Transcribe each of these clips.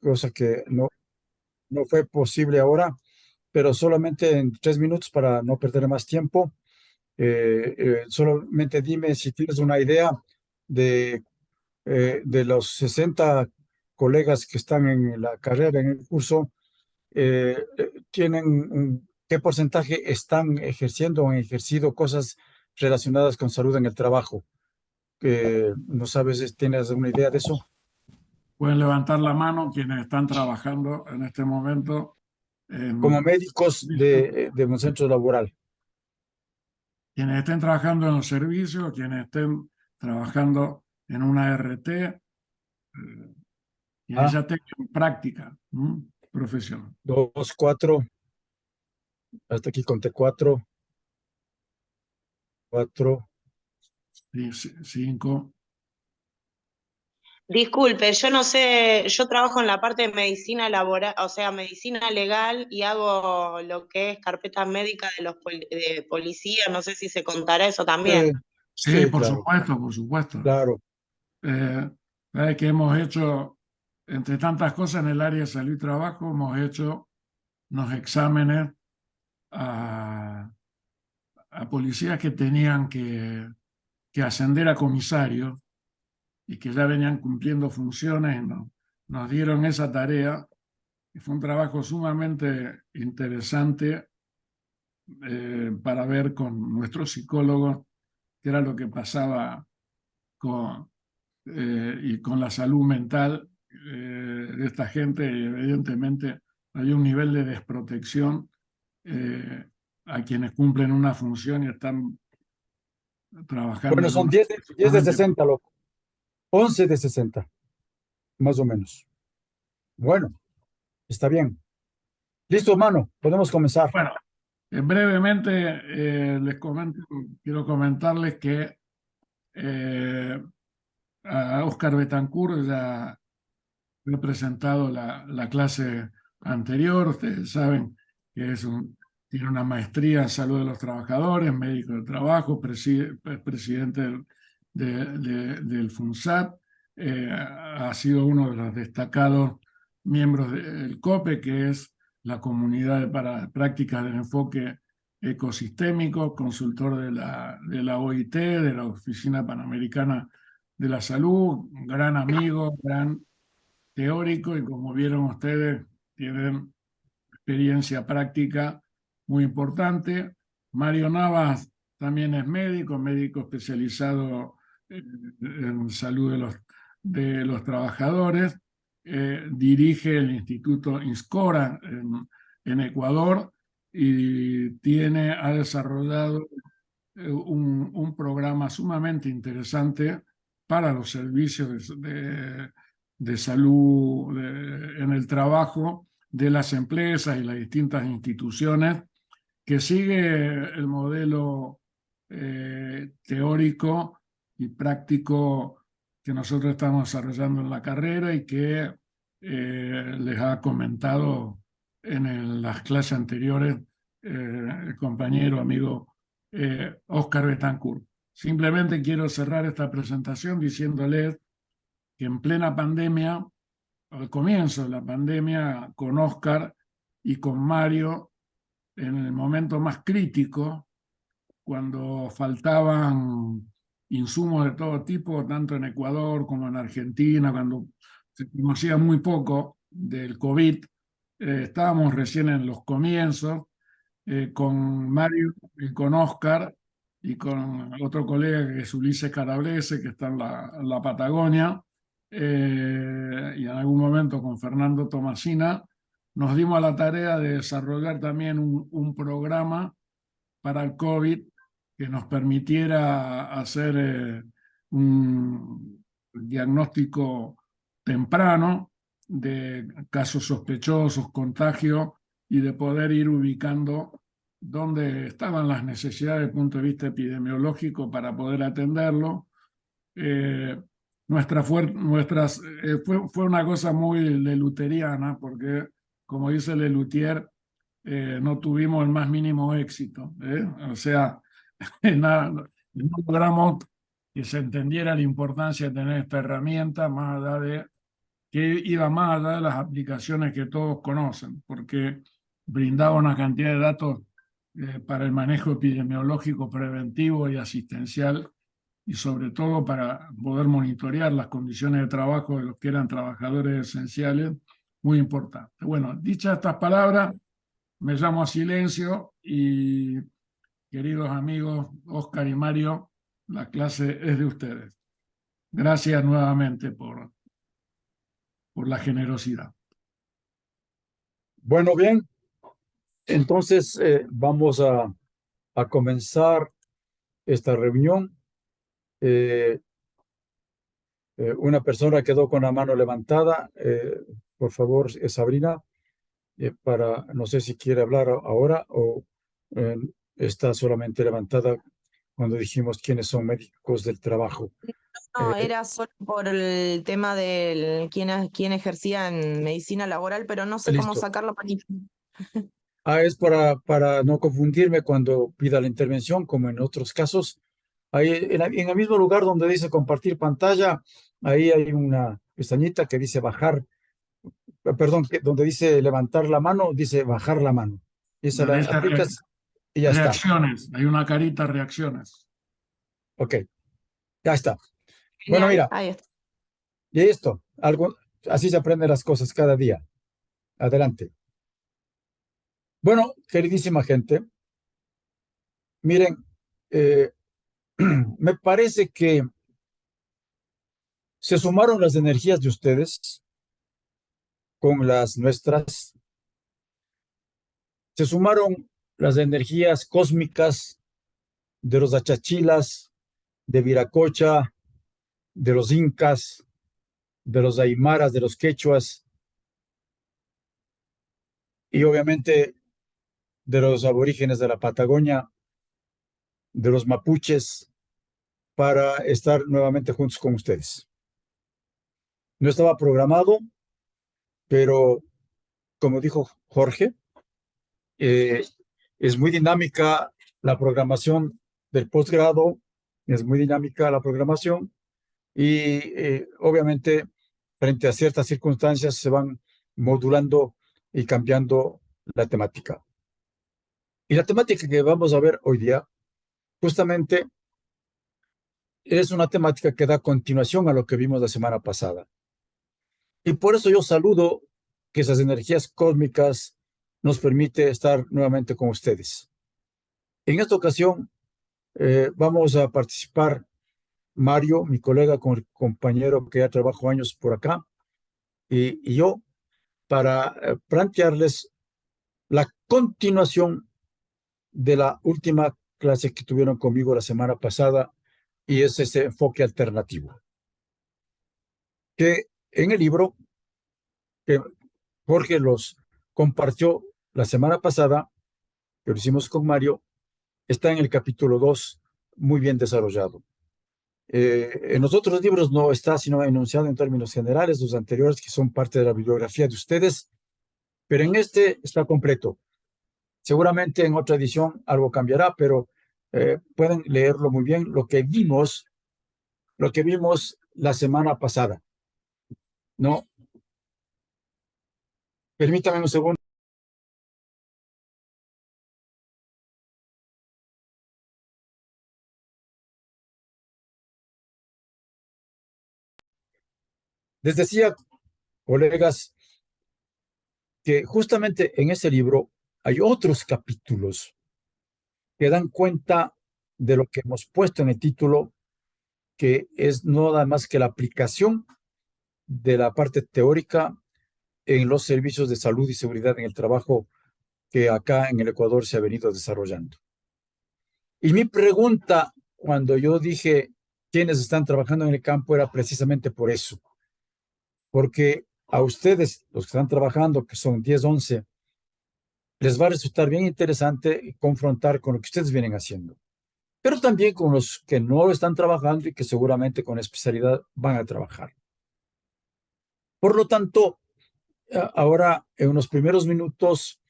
cosa que no fue posible ahora, pero solamente en 3 minutos para no perder más tiempo. Solamente dime si tienes una idea de, de los 60 colegas que están en la carrera, en el curso, ¿qué porcentaje están ejerciendo o han ejercido cosas relacionadas con salud en el trabajo? ¿No sabes, tienes alguna idea de eso? Pueden levantar la mano quienes están trabajando en este momento Como en médicos de un centro laboral. quienes estén trabajando en los servicios, quienes estén trabajando en una RT, quienes Ah, ya tengan práctica profesional. dos, cuatro, hasta aquí conté cuatro, cuatro. Sí, cinco. Disculpe, yo no sé, yo trabajo en la parte de medicina laboral, o sea, medicina legal y hago lo que es carpetas médicas de de policía, no sé si se contará eso Sí, también. Sí, sí, claro, por supuesto. claro. Eh, Sabe que hemos hecho, entre tantas cosas en el área de salud y trabajo, hemos hecho unos exámenes a, a policías que tenían que ascender a comisarios y que ya venían cumpliendo funciones, nos dieron esa tarea y fue un trabajo sumamente interesante para ver con nuestros psicólogos qué era lo que pasaba con, y con la salud mental de esta gente. Y evidentemente hay un nivel de desprotección eh, a quienes cumplen una función y están trabajando Bueno, en son un 10 de 60, loco. 11 de 60, más o menos. Bueno, está bien. Listo, hermano, podemos comenzar. Bueno, brevemente quiero comentarles que eh, a Oscar Betancourt ya he presentado la clase anterior. Ustedes saben que tiene una maestría en salud de los trabajadores, médico del trabajo, es presidente del FUNSAT. Ha sido uno de los destacados miembros del COPE, que es la comunidad para prácticas de enfoque ecosistémico, consultor de la OIT, de la Oficina Panamericana de la Salud, un gran amigo, gran teórico, y como vieron ustedes, tienen experiencia práctica muy importante. Mario Navas también es médico, médico especializado en salud de los trabajadores. Dirige el Instituto INSCORA en Ecuador y ha desarrollado un programa sumamente interesante para los servicios de salud en el trabajo de las empresas y las distintas instituciones, que sigue el modelo teórico y práctico que nosotros estamos desarrollando en la carrera y que les ha comentado las clases anteriores el compañero, amigo Oscar Betancourt. Simplemente quiero cerrar esta presentación diciéndoles que en plena pandemia, al comienzo de la pandemia, con Oscar y con Mario, en el momento más crítico, cuando faltaban insumos de todo tipo, tanto en Ecuador como en Argentina, cuando se conocía muy poco del COVID, estábamos recién en los comienzos, con Mario y con Oscar y con otro colega que es Ulises Carablese, que está en la Patagonia, y en algún momento con Fernando Tomasina, nos dimos a la tarea de desarrollar también un programa para el COVID que nos permitiera hacer un diagnóstico temprano de casos sospechosos, contagios, y de poder ir ubicando dónde estaban las necesidades desde el punto de vista epidemiológico para poder atenderlo. Eh, fue una cosa muy leluteriana, porque, como dice Lelutier, no tuvimos el más mínimo éxito. O sea, nada, no logramos que se entendiera la importancia de tener esta herramienta, más allá de que iba más allá de las aplicaciones que todos conocen, porque brindaba una cantidad de datos para el manejo epidemiológico preventivo y asistencial, y sobre todo para poder monitorear las condiciones de trabajo de los que eran trabajadores esenciales, muy importante. Bueno, dichas estas palabras, me llamo a silencio y, queridos amigos, Oscar y Mario, la clase es de ustedes. Gracias nuevamente por la generosidad. Bueno, bien, entonces vamos a comenzar esta reunión. Una persona quedó con la mano levantada. Por favor, Sabrina, no sé si quiere hablar ahora o eh, está solamente levantada cuando dijimos quiénes son médicos del trabajo. No, Eh, era solo por el tema del quién ejercía en medicina laboral, pero no sé cómo Listo. sacarlo para Es para no confundirme cuando pida la intervención, como en otros casos. Ahí en el mismo lugar donde dice compartir pantalla, ahí hay una pestañita que dice bajar, perdón, donde dice levantar la mano, dice bajar la mano. Y esa la Dice aplicas y ya está. reacciones, hay una carita reacciones. Ok, ya está. Bueno, Genial, mira, ahí está. y esto, así se aprenden las cosas cada día. Adelante. Bueno, queridísima gente, miren, eh, me parece que se sumaron las energías de ustedes con las nuestras, se sumaron las energías cósmicas de los achachilas, de Viracocha, de los incas, de los aymaras, de los quechuas y obviamente de los aborígenes de la Patagonia, de los mapuches, para estar nuevamente juntos con ustedes. No estaba programado, pero como dijo Jorge, eh, es muy dinámica la programación del posgrado, es muy dinámica la programación y obviamente frente a ciertas circunstancias se van modulando y cambiando la temática. Y la temática que vamos a ver hoy día justamente es una temática que da continuación a lo que vimos la semana pasada. Y por eso yo saludo que esas energías cósmicas nos permite estar nuevamente con ustedes. En esta ocasión vamos a participar Mario, mi colega, compañero que ya trabajo años por acá, y yo, para plantearles la continuación de la última clase que tuvieron conmigo la semana pasada, y es ese enfoque alternativo. Que en el libro que Jorge los compartió la semana pasada, que lo hicimos con Mario, está en el capítulo 2, muy bien desarrollado. En los otros libros no está, sino enunciado en términos generales, los anteriores que son parte de la bibliografía de ustedes, pero en este está completo. Seguramente en otra edición algo cambiará, pero pueden leerlo muy bien, lo que vimos la semana pasada. No, permítame un segundo. Les decía, colegas, que justamente en ese libro hay otros capítulos que dan cuenta de lo que hemos puesto en el título, que es no nada más que la aplicación de la parte teórica en los servicios de salud y seguridad en el trabajo que acá en el Ecuador se ha venido desarrollando. Y mi pregunta cuando yo dije quiénes están trabajando en el campo era precisamente por eso, porque a ustedes, los que están trabajando, que son 10, 11, les va a resultar bien interesante confrontar con lo que ustedes vienen haciendo, pero también con los que no están trabajando y que seguramente con especialidad van a trabajar. Por lo tanto, ahora en unos primeros minutos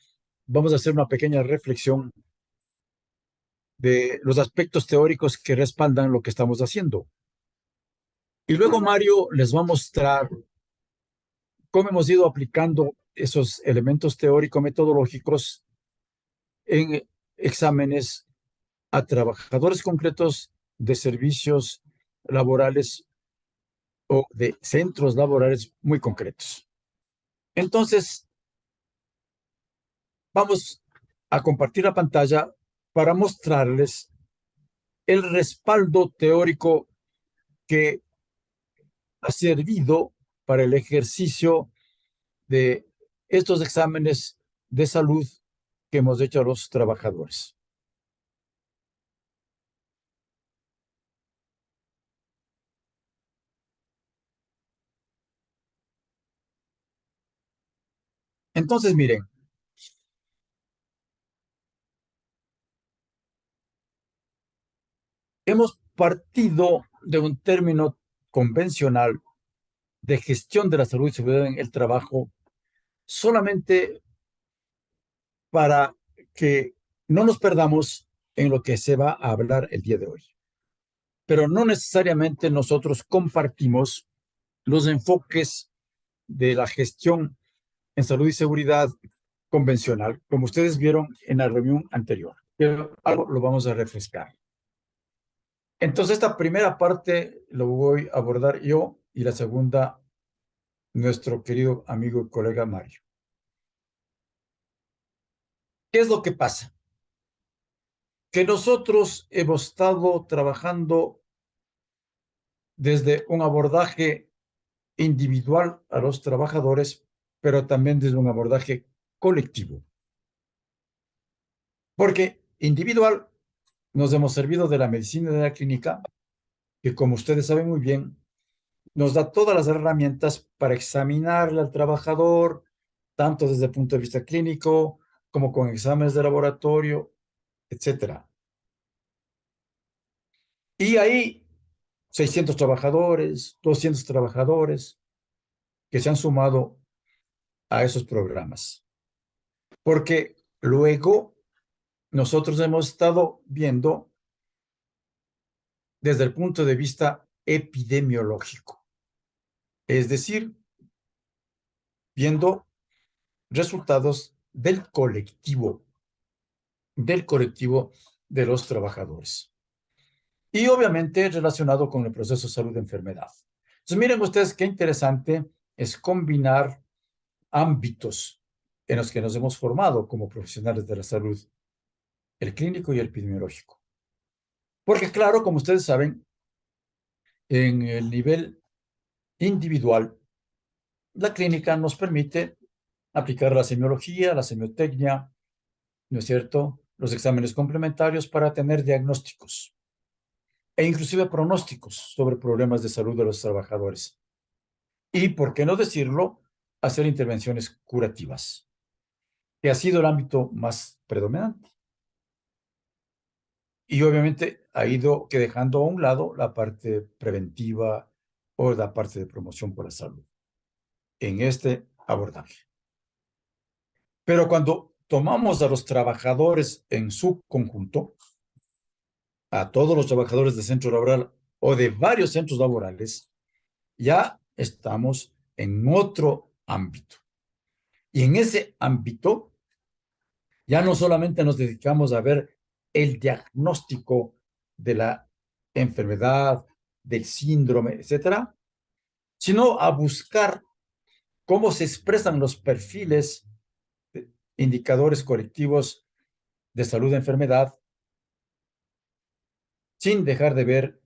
vamos a hacer una pequeña reflexión de los aspectos teóricos que respaldan lo que estamos haciendo. Y luego Mario les va a mostrar cómo hemos ido aplicando esos elementos teórico-metodológicos en exámenes a trabajadores concretos de servicios laborales o de centros laborales muy concretos. Entonces, vamos a compartir la pantalla para mostrarles el respaldo teórico que ha servido para el ejercicio de estos exámenes de salud que hemos hecho a los trabajadores. Entonces, miren, hemos partido de un término convencional de gestión de la salud y seguridad en el trabajo solamente para que no nos perdamos en lo que se va a hablar el día de hoy. Pero no necesariamente nosotros compartimos los enfoques de la gestión en salud y seguridad convencional, como ustedes vieron en la reunión anterior. Pero algo lo vamos a refrescar. Entonces, esta primera parte lo voy a abordar yo y la segunda, nuestro querido amigo y colega Mario. ¿Qué es lo que pasa? Que nosotros hemos estado trabajando desde un abordaje individual a los trabajadores, pero también desde un abordaje colectivo. Porque individual nos hemos servido de la medicina de la clínica, que como ustedes saben muy bien, nos da todas las herramientas para examinarle al trabajador, tanto desde el punto de vista clínico, como con exámenes de laboratorio, etcétera. Y ahí 600 trabajadores, 200 trabajadores que se han sumado a esos programas. Porque luego nosotros hemos estado viendo desde el punto de vista epidemiológico, es decir, viendo resultados del colectivo de los trabajadores. Y obviamente relacionado con el proceso de salud de enfermedad. Entonces, miren ustedes qué interesante es combinar ámbitos en los que nos hemos formado como profesionales de la salud, el clínico y el epidemiológico. Porque claro, como ustedes saben, en el nivel individual, la clínica nos permite aplicar la semiología, la semiotecnia, ¿no es cierto?, los exámenes complementarios para tener diagnósticos e inclusive pronósticos sobre problemas de salud de los trabajadores. Y, por qué no decirlo, hacer intervenciones curativas, que ha sido el ámbito más predominante. Y obviamente ha ido dejando a un lado la parte preventiva o la parte de promoción por la salud en este abordaje. Pero cuando tomamos a los trabajadores en su conjunto, a todos los trabajadores del centro laboral o de varios centros laborales, ya estamos en otro ámbito. Y en ese ámbito, ya no solamente nos dedicamos a ver el diagnóstico de la enfermedad, del síndrome, etcétera, sino a buscar cómo se expresan los perfiles, indicadores colectivos de salud de enfermedad, sin dejar de ver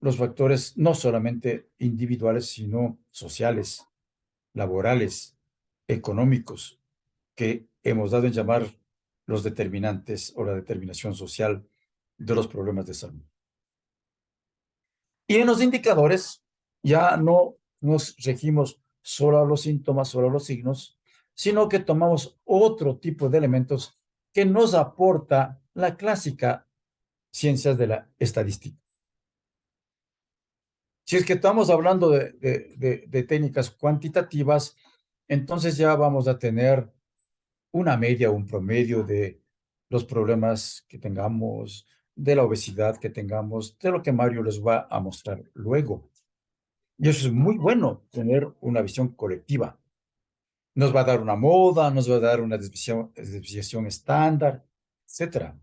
los factores no solamente individuales, sino sociales, laborales, económicos, que hemos dado en llamar los determinantes o la determinación social de los problemas de salud. Y en los indicadores ya no nos regimos solo a los síntomas, solo a los signos, sino que tomamos otro tipo de elementos que nos aporta la clásica ciencias de la estadística. Si es que estamos hablando de técnicas cuantitativas, entonces ya vamos a tener una media, un promedio de los problemas que tengamos, de la obesidad que tengamos, de lo que Mario les va a mostrar luego. Y eso es muy bueno, tener una visión colectiva. nos va a dar una moda, nos va a dar una desviación estándar, etcétera.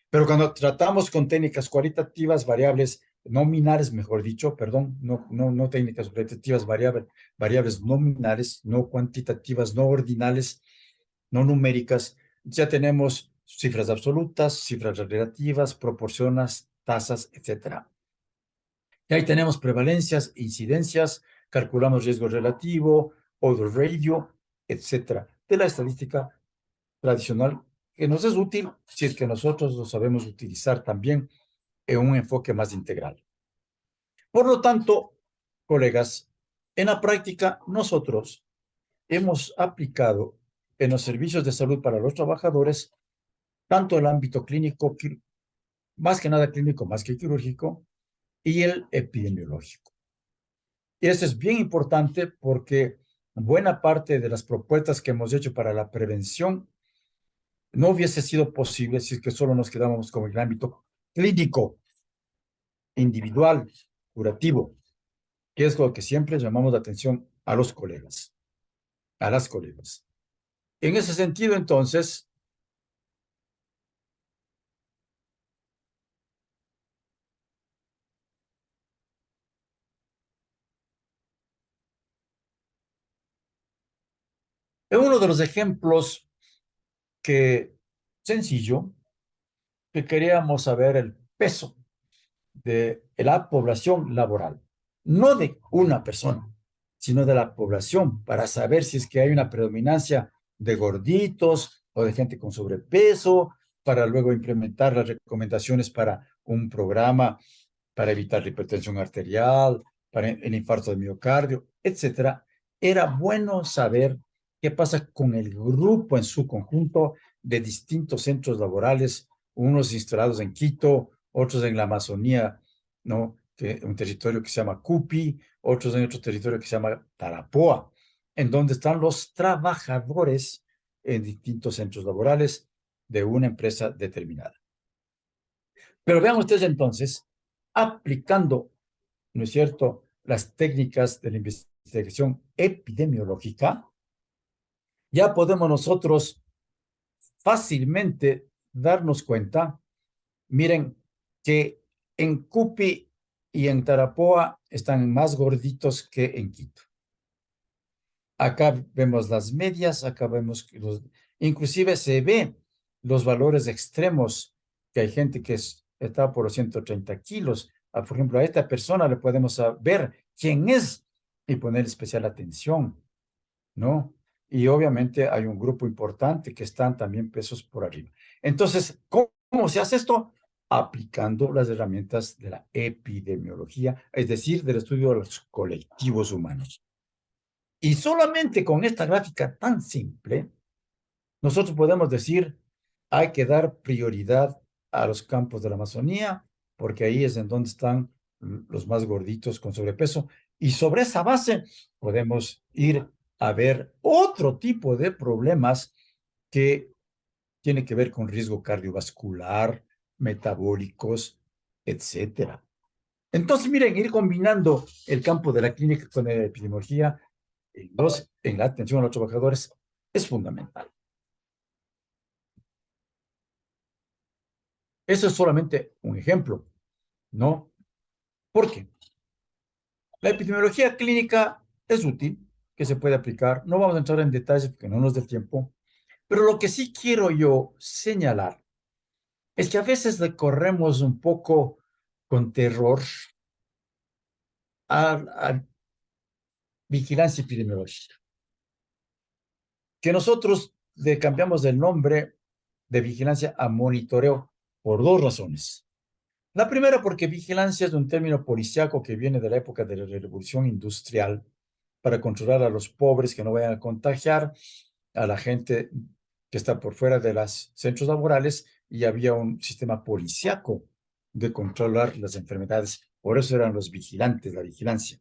Pero cuando tratamos con técnicas cualitativas variables nominales, mejor dicho, perdón, no técnicas cualitativas variables nominales, no cuantitativas, no ordinales, no numéricas, ya tenemos cifras absolutas, cifras relativas, proporciones, tasas, etcétera. Y ahí tenemos prevalencias, incidencias, calculamos riesgo relativo, odor radio, etcétera, de la estadística tradicional que nos es útil si es que nosotros lo sabemos utilizar también en un enfoque más integral. Por lo tanto, colegas, en la práctica nosotros hemos aplicado en los servicios de salud para los trabajadores tanto el ámbito clínico, más que nada clínico, más que quirúrgico, y el epidemiológico. Y eso es bien importante porque buena parte de las propuestas que hemos hecho para la prevención no hubiese sido posible si es que solo nos quedábamos con el ámbito clínico, individual, curativo, que es lo que siempre llamamos la atención a los colegas, a las colegas. En ese sentido, entonces, en uno de los ejemplos sencillo, que queríamos saber el peso de la población laboral, no de una persona, sino de la población, para saber si es que hay una predominancia de gorditos o de gente con sobrepeso, para luego implementar las recomendaciones para un programa para evitar la hipertensión arterial, para el infarto de miocardio, etcétera. Era bueno saber qué pasa con el grupo en su conjunto de distintos centros laborales, unos instalados en Quito, otros en la Amazonía, ¿no? Un territorio que se llama Cupi, otros en otro territorio que se llama Tarapoa, en donde están los trabajadores en distintos centros laborales de una empresa determinada. Pero vean ustedes entonces, aplicando, ¿no es cierto?, las técnicas de la investigación epidemiológica, ya podemos nosotros fácilmente darnos cuenta, miren, que en Cupi y en Tarapoa están más gorditos que en Quito. Acá vemos las medias, acá vemos que inclusive se ve los valores extremos, que hay gente que está por los 130 kilos. Por ejemplo, a esta persona le podemos ver quién es y poner especial atención, ¿no? Y obviamente hay un grupo importante que están también pesos por arriba. Entonces, ¿cómo se hace esto? Aplicando las herramientas de la epidemiología, es decir, del estudio de los colectivos humanos. Y solamente con esta gráfica tan simple, nosotros podemos decir, hay que dar prioridad a los campos de la Amazonía, porque ahí es en donde están los más gorditos con sobrepeso. Y sobre esa base podemos ir a ver otro tipo de problemas que tienen que ver con riesgo cardiovascular, metabólicos, etcétera. Entonces, miren, ir combinando el campo de la clínica con la epidemiología en la atención a los trabajadores es fundamental. Eso es solamente un ejemplo, ¿no? ¿Por qué? La epidemiología clínica es útil, que se puede aplicar. No vamos a entrar en detalles porque no nos da tiempo, pero lo que sí quiero yo señalar es que a veces le corremos un poco con terror a vigilancia epidemiológica, que nosotros le cambiamos el nombre de vigilancia a monitoreo por dos razones. La primera, porque vigilancia es un término policíaco que viene de la época de la Revolución Industrial para controlar a los pobres que no vayan a contagiar a la gente que está por fuera de los centros laborales, y había un sistema policíaco de controlar las enfermedades. Por eso eran los vigilantes, la vigilancia.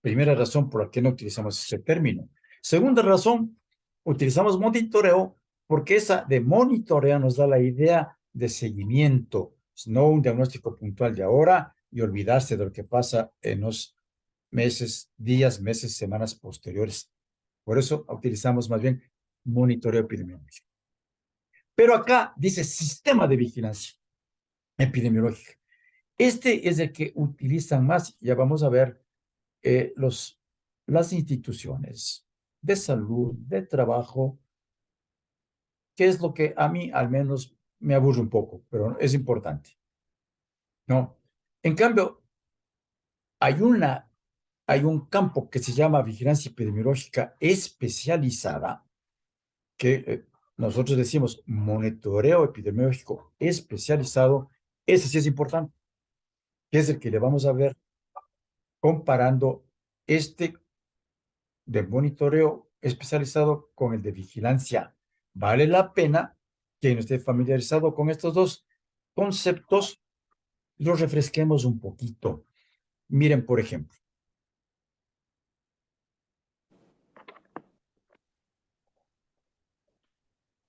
Primera razón por la que no utilizamos ese término. Segunda razón, utilizamos monitoreo porque esa de monitoreo nos da la idea de seguimiento, no un diagnóstico puntual de ahora y olvidarse de lo que pasa en los meses, días, meses, semanas posteriores. Por eso utilizamos más bien monitoreo epidemiológico. Pero acá dice sistema de vigilancia epidemiológica. Este es el que utilizan más. Ya vamos a ver las instituciones de salud, de trabajo, que es lo que a mí al menos me aburre un poco, pero es importante, ¿no? En cambio, hay un campo que se llama vigilancia epidemiológica especializada, que nosotros decimos monitoreo epidemiológico especializado. Ese sí es importante, que es el que le vamos a ver comparando este de monitoreo especializado con el de vigilancia. Vale la pena que no esté familiarizado con estos dos conceptos, los refresquemos un poquito. Miren, por ejemplo,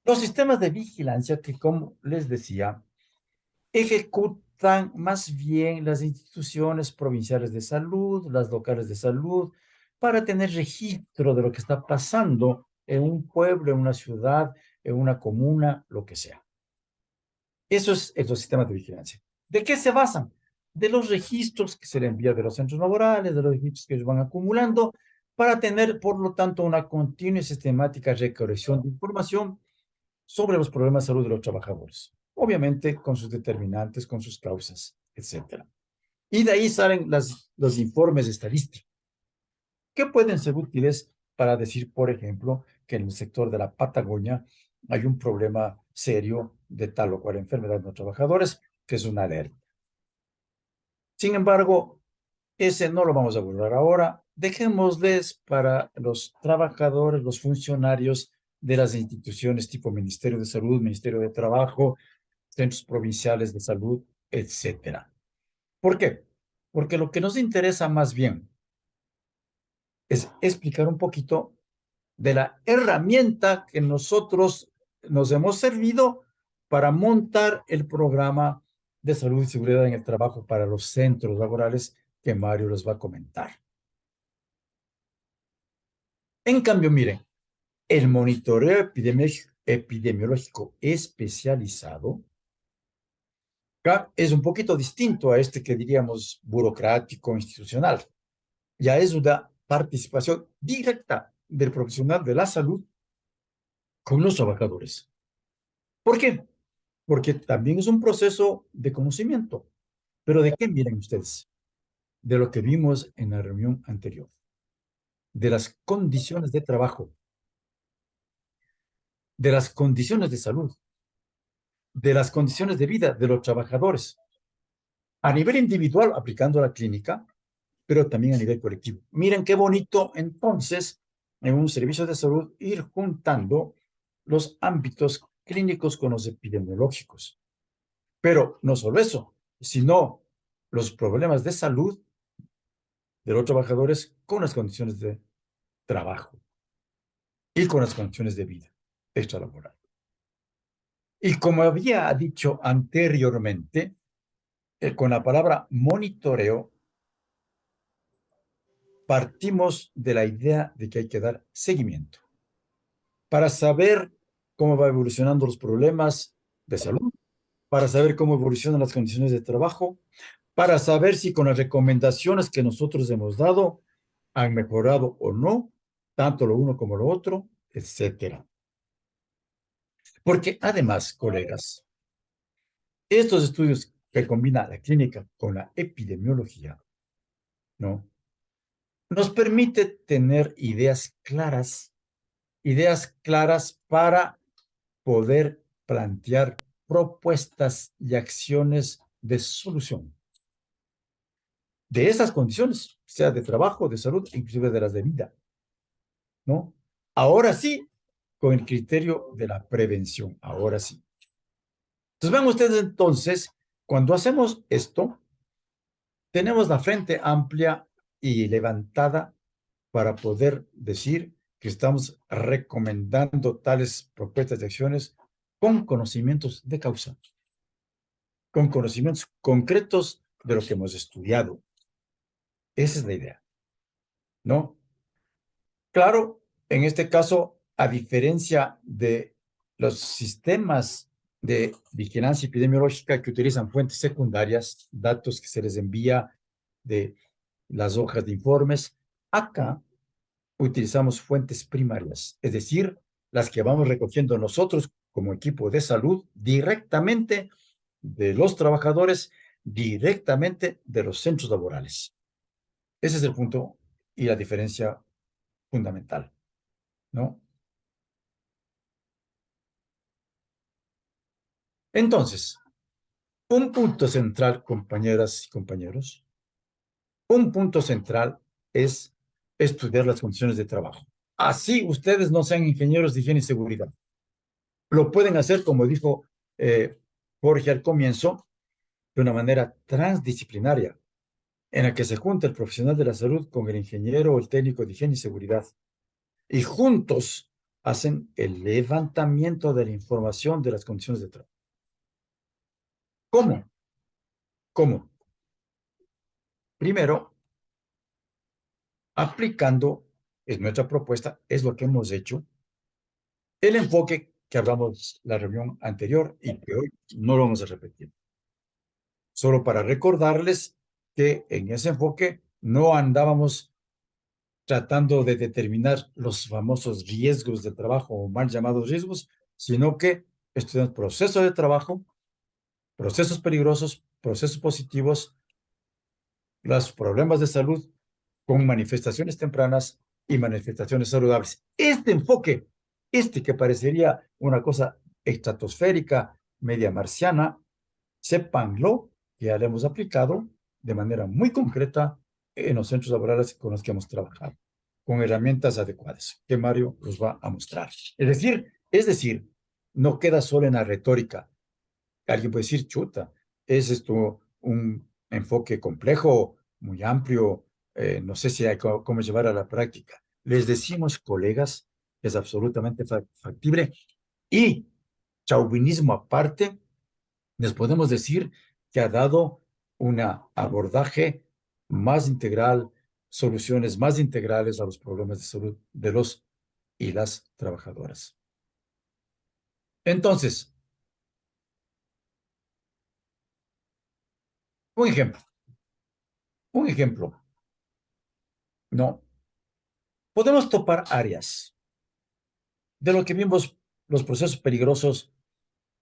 los sistemas de vigilancia que, como les decía, ejecutan más bien las instituciones provinciales de salud, las locales de salud, para tener registro de lo que está pasando en un pueblo, en una ciudad, en una comuna, lo que sea. Eso es los sistemas de vigilancia. ¿De qué se basan? De los registros que se le envía de los centros laborales, de los registros que ellos van acumulando, para tener, por lo tanto, una continua y sistemática recolección de información sobre los problemas de salud de los trabajadores. Obviamente, con sus determinantes, con sus causas, etcétera. Y de ahí salen los informes estadísticos, que pueden ser útiles para decir, por ejemplo, que en el sector de la Patagonia hay un problema serio de tal o cual enfermedad en los trabajadores, que es una alerta. Sin embargo, ese no lo vamos a abordar ahora. Dejémosles para los trabajadores, los funcionarios de las instituciones tipo Ministerio de Salud, Ministerio de Trabajo, centros provinciales de salud, etcétera. ¿Por qué? Porque lo que nos interesa más bien es explicar un poquito de la herramienta que nosotros nos hemos servido para montar el programa de salud y seguridad en el trabajo para los centros laborales que Mario les va a comentar. En cambio, miren, el monitoreo epidemiológico especializado es un poquito distinto a este que diríamos burocrático, institucional. Ya es una participación directa del profesional de la salud con los trabajadores. ¿Por qué? Porque también es un proceso de conocimiento. ¿Pero de qué miren ustedes? De lo que vimos en la reunión anterior, de las condiciones de trabajo, de las condiciones de salud, de las condiciones de vida de los trabajadores, a nivel individual aplicando la clínica, pero también a nivel colectivo. Miren qué bonito entonces en un servicio de salud ir juntando los ámbitos clínicos con los epidemiológicos. Pero no solo eso, sino los problemas de salud de los trabajadores con las condiciones de trabajo y con las condiciones de vida extralaboral. Y como había dicho anteriormente, con la palabra monitoreo, partimos de la idea de que hay que dar seguimiento para saber cómo va evolucionando los problemas de salud, para saber cómo evolucionan las condiciones de trabajo, para saber si con las recomendaciones que nosotros hemos dado han mejorado o no, tanto lo uno como lo otro, etcétera. Porque además, colegas, estos estudios que combinan la clínica con la epidemiología, ¿no? Nos permite tener ideas claras para poder plantear propuestas y acciones de solución de esas condiciones, sea de trabajo, de salud, inclusive de las de vida, ¿no? Ahora sí, con el criterio de la prevención, ahora sí. Entonces, vean ustedes entonces, cuando hacemos esto, tenemos la frente amplia y levantada para poder decir que estamos recomendando tales propuestas de acciones con conocimientos de causa, con conocimientos concretos de lo que hemos estudiado. Esa es la idea, ¿no? Claro, En este caso, a diferencia de los sistemas de vigilancia epidemiológica que utilizan fuentes secundarias, datos que se les envía de las hojas de informes, acá utilizamos fuentes primarias, es decir, las que vamos recogiendo nosotros como equipo de salud directamente de los trabajadores, directamente de los centros laborales. Ese es el punto y la diferencia fundamental, ¿no? Entonces, un punto central, compañeras y compañeros, un punto central es estudiar las condiciones de trabajo. Así ustedes no sean ingenieros de higiene y seguridad. Lo pueden hacer, como dijo Jorge al comienzo, de una manera transdisciplinaria, en la que se junta el profesional de la salud con el ingeniero o el técnico de higiene y seguridad. Y juntos hacen el levantamiento de la información de las condiciones de trabajo. ¿Cómo? ¿Cómo? Primero, aplicando, es nuestra propuesta, es lo que hemos hecho, el enfoque que hablamos la reunión anterior y que hoy no lo vamos a repetir. Solo para recordarles que en ese enfoque no andábamos tratando de determinar los famosos riesgos de trabajo o mal llamados riesgos, sino que estudiamos procesos de trabajo, procesos peligrosos, procesos positivos, los problemas de salud con manifestaciones tempranas y manifestaciones saludables. Este enfoque, este que parecería una cosa estratosférica, media marciana, sépanlo que ya lo hemos aplicado de manera muy concreta en los centros laborales con los que hemos trabajado, con herramientas adecuadas, que Mario los va a mostrar. Es decir, no queda solo en la retórica. Alguien puede decir, chuta, ¿es esto un enfoque complejo, muy amplio? No sé si hay cómo llevar a la práctica. Les decimos, colegas, que es absolutamente factible y, chauvinismo aparte, les podemos decir que ha dado un abordaje más integral, soluciones más integrales a los problemas de salud de los y las trabajadoras. Entonces, un ejemplo, ¿no? Podemos topar áreas de lo que vimos los procesos peligrosos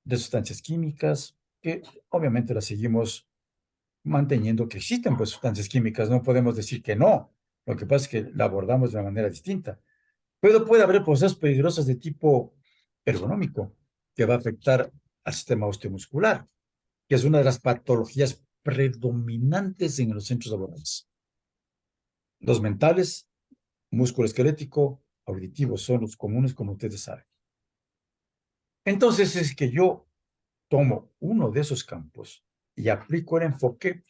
de sustancias químicas, que obviamente las seguimos manteniendo que existen pues sustancias químicas, no podemos decir que no, lo que pasa es que la abordamos de una manera distinta. Pero puede haber procesos peligrosos de tipo ergonómico que va a afectar al sistema osteomuscular, que es una de las patologías predominantes en los centros laborales. Los mentales, músculo esquelético, auditivo son los comunes, como ustedes saben. Entonces es que yo tomo uno de esos campos y aplico el enfoque,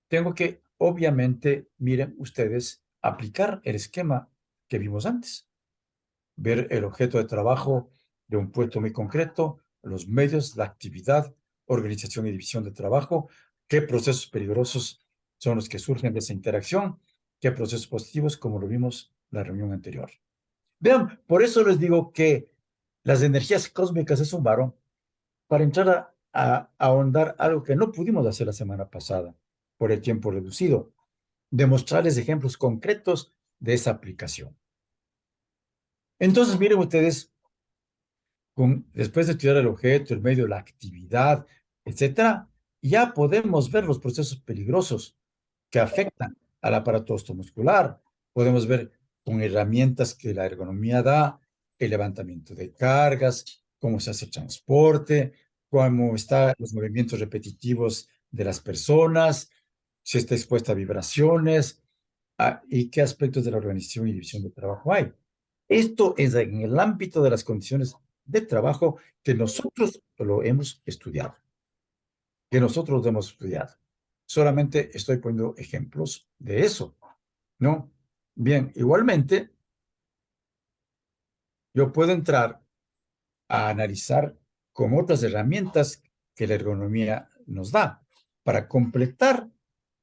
tengo que, obviamente, miren ustedes, aplicar el esquema que vimos antes. Ver el objeto de trabajo de un puesto muy concreto, los medios, la actividad, organización y división de trabajo, qué procesos peligrosos son los que surgen de esa interacción, qué procesos positivos, como lo vimos en la reunión anterior. Vean, por eso les digo que las energías cósmicas se sumaron para entrar a ahondar algo que no pudimos hacer la semana pasada por el tiempo reducido, demostrarles ejemplos concretos de esa aplicación. Entonces, miren ustedes, después de estudiar el objeto, el medio, la actividad, etcétera, ya podemos ver los procesos peligrosos que afectan al aparato osteomuscular. Podemos ver con herramientas que la ergonomía da, el levantamiento de cargas, cómo se hace el transporte, cómo están los movimientos repetitivos de las personas, si está expuesta a vibraciones, y qué aspectos de la organización y división de trabajo hay. Esto es en el ámbito de las condiciones de trabajo que nosotros lo hemos estudiado, Solamente estoy poniendo ejemplos de eso, ¿no? Bien, igualmente, yo puedo entrar a analizar con otras herramientas que la ergonomía nos da para completar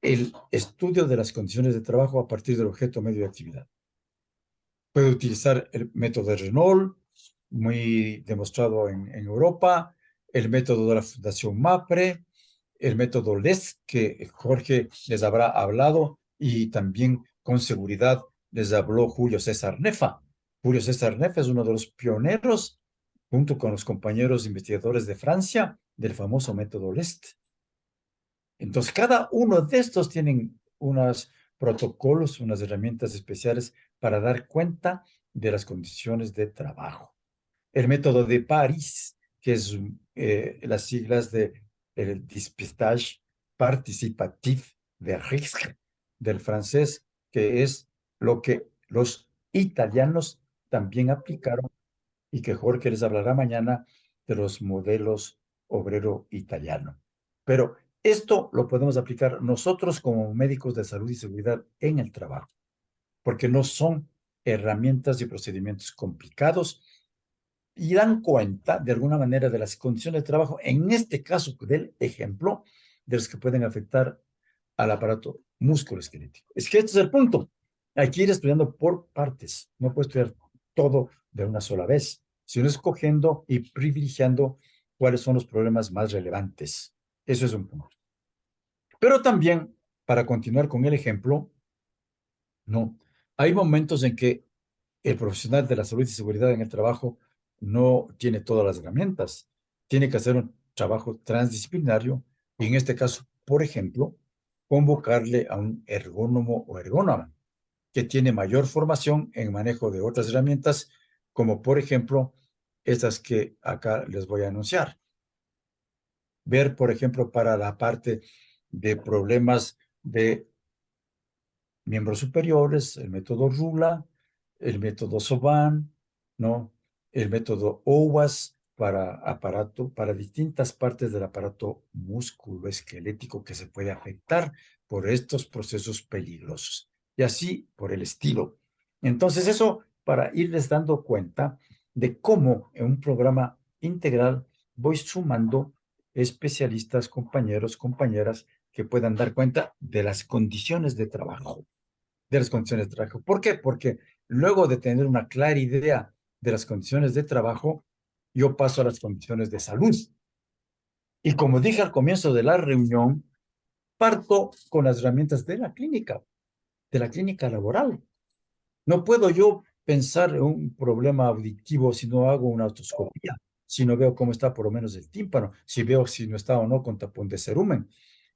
el estudio de las condiciones de trabajo a partir del objeto medio de actividad. Puede utilizar el método de Renault, muy demostrado en Europa, el método de la Fundación MAPRE, el método LES, que Jorge les habrá hablado, y también con seguridad les habló Julio César Nefa. Julio César Nefa es uno de los pioneros, junto con los compañeros investigadores de Francia, del famoso método LEST. Entonces, cada uno de estos tienen unos protocolos, unas herramientas especiales para dar cuenta de las condiciones de trabajo. El método de París, que es las siglas de el Dépistage Participatif de Risque, del francés, que es lo que los italianos también aplicaron y que Jorge les hablará mañana de los modelos obrero italiano. Pero esto lo podemos aplicar nosotros como médicos de salud y seguridad en el trabajo, porque no son herramientas y procedimientos complicados y dan cuenta de alguna manera de las condiciones de trabajo, en este caso del ejemplo, de los que pueden afectar al aparato musculoesquelético. Es que este es el punto. Hay que ir estudiando por partes. No puedo estudiar todo de una sola vez, sino escogiendo y privilegiando cuáles son los problemas más relevantes. Eso es un punto. Pero también, para continuar con el ejemplo, no, hay momentos en que el profesional de la salud y seguridad en el trabajo no tiene todas las herramientas. Tiene que hacer un trabajo transdisciplinario y en este caso, por ejemplo, convocarle a un ergónomo o ergónoma que tiene mayor formación en manejo de otras herramientas, como por ejemplo estas que acá les voy a anunciar. Ver, por ejemplo, para la parte de problemas de miembros superiores, el método RULA, el método SOBAN, ¿no? El método OWASP para distintas partes del aparato musculoesquelético que se puede afectar por estos procesos peligrosos. Y así por el estilo. Entonces, eso para irles dando cuenta de cómo en un programa integral voy sumando especialistas, compañeros, compañeras que puedan dar cuenta de las condiciones de trabajo. De las condiciones de trabajo. ¿Por qué? Porque luego de tener una clara idea de las condiciones de trabajo, yo paso a las condiciones de salud. Y como dije al comienzo de la reunión, parto con las herramientas de la clínica laboral. No puedo yo pensar en un problema auditivo si no hago una otoscopía, si no veo cómo está por lo menos el tímpano, si veo si no está o no con tapón de cerumen.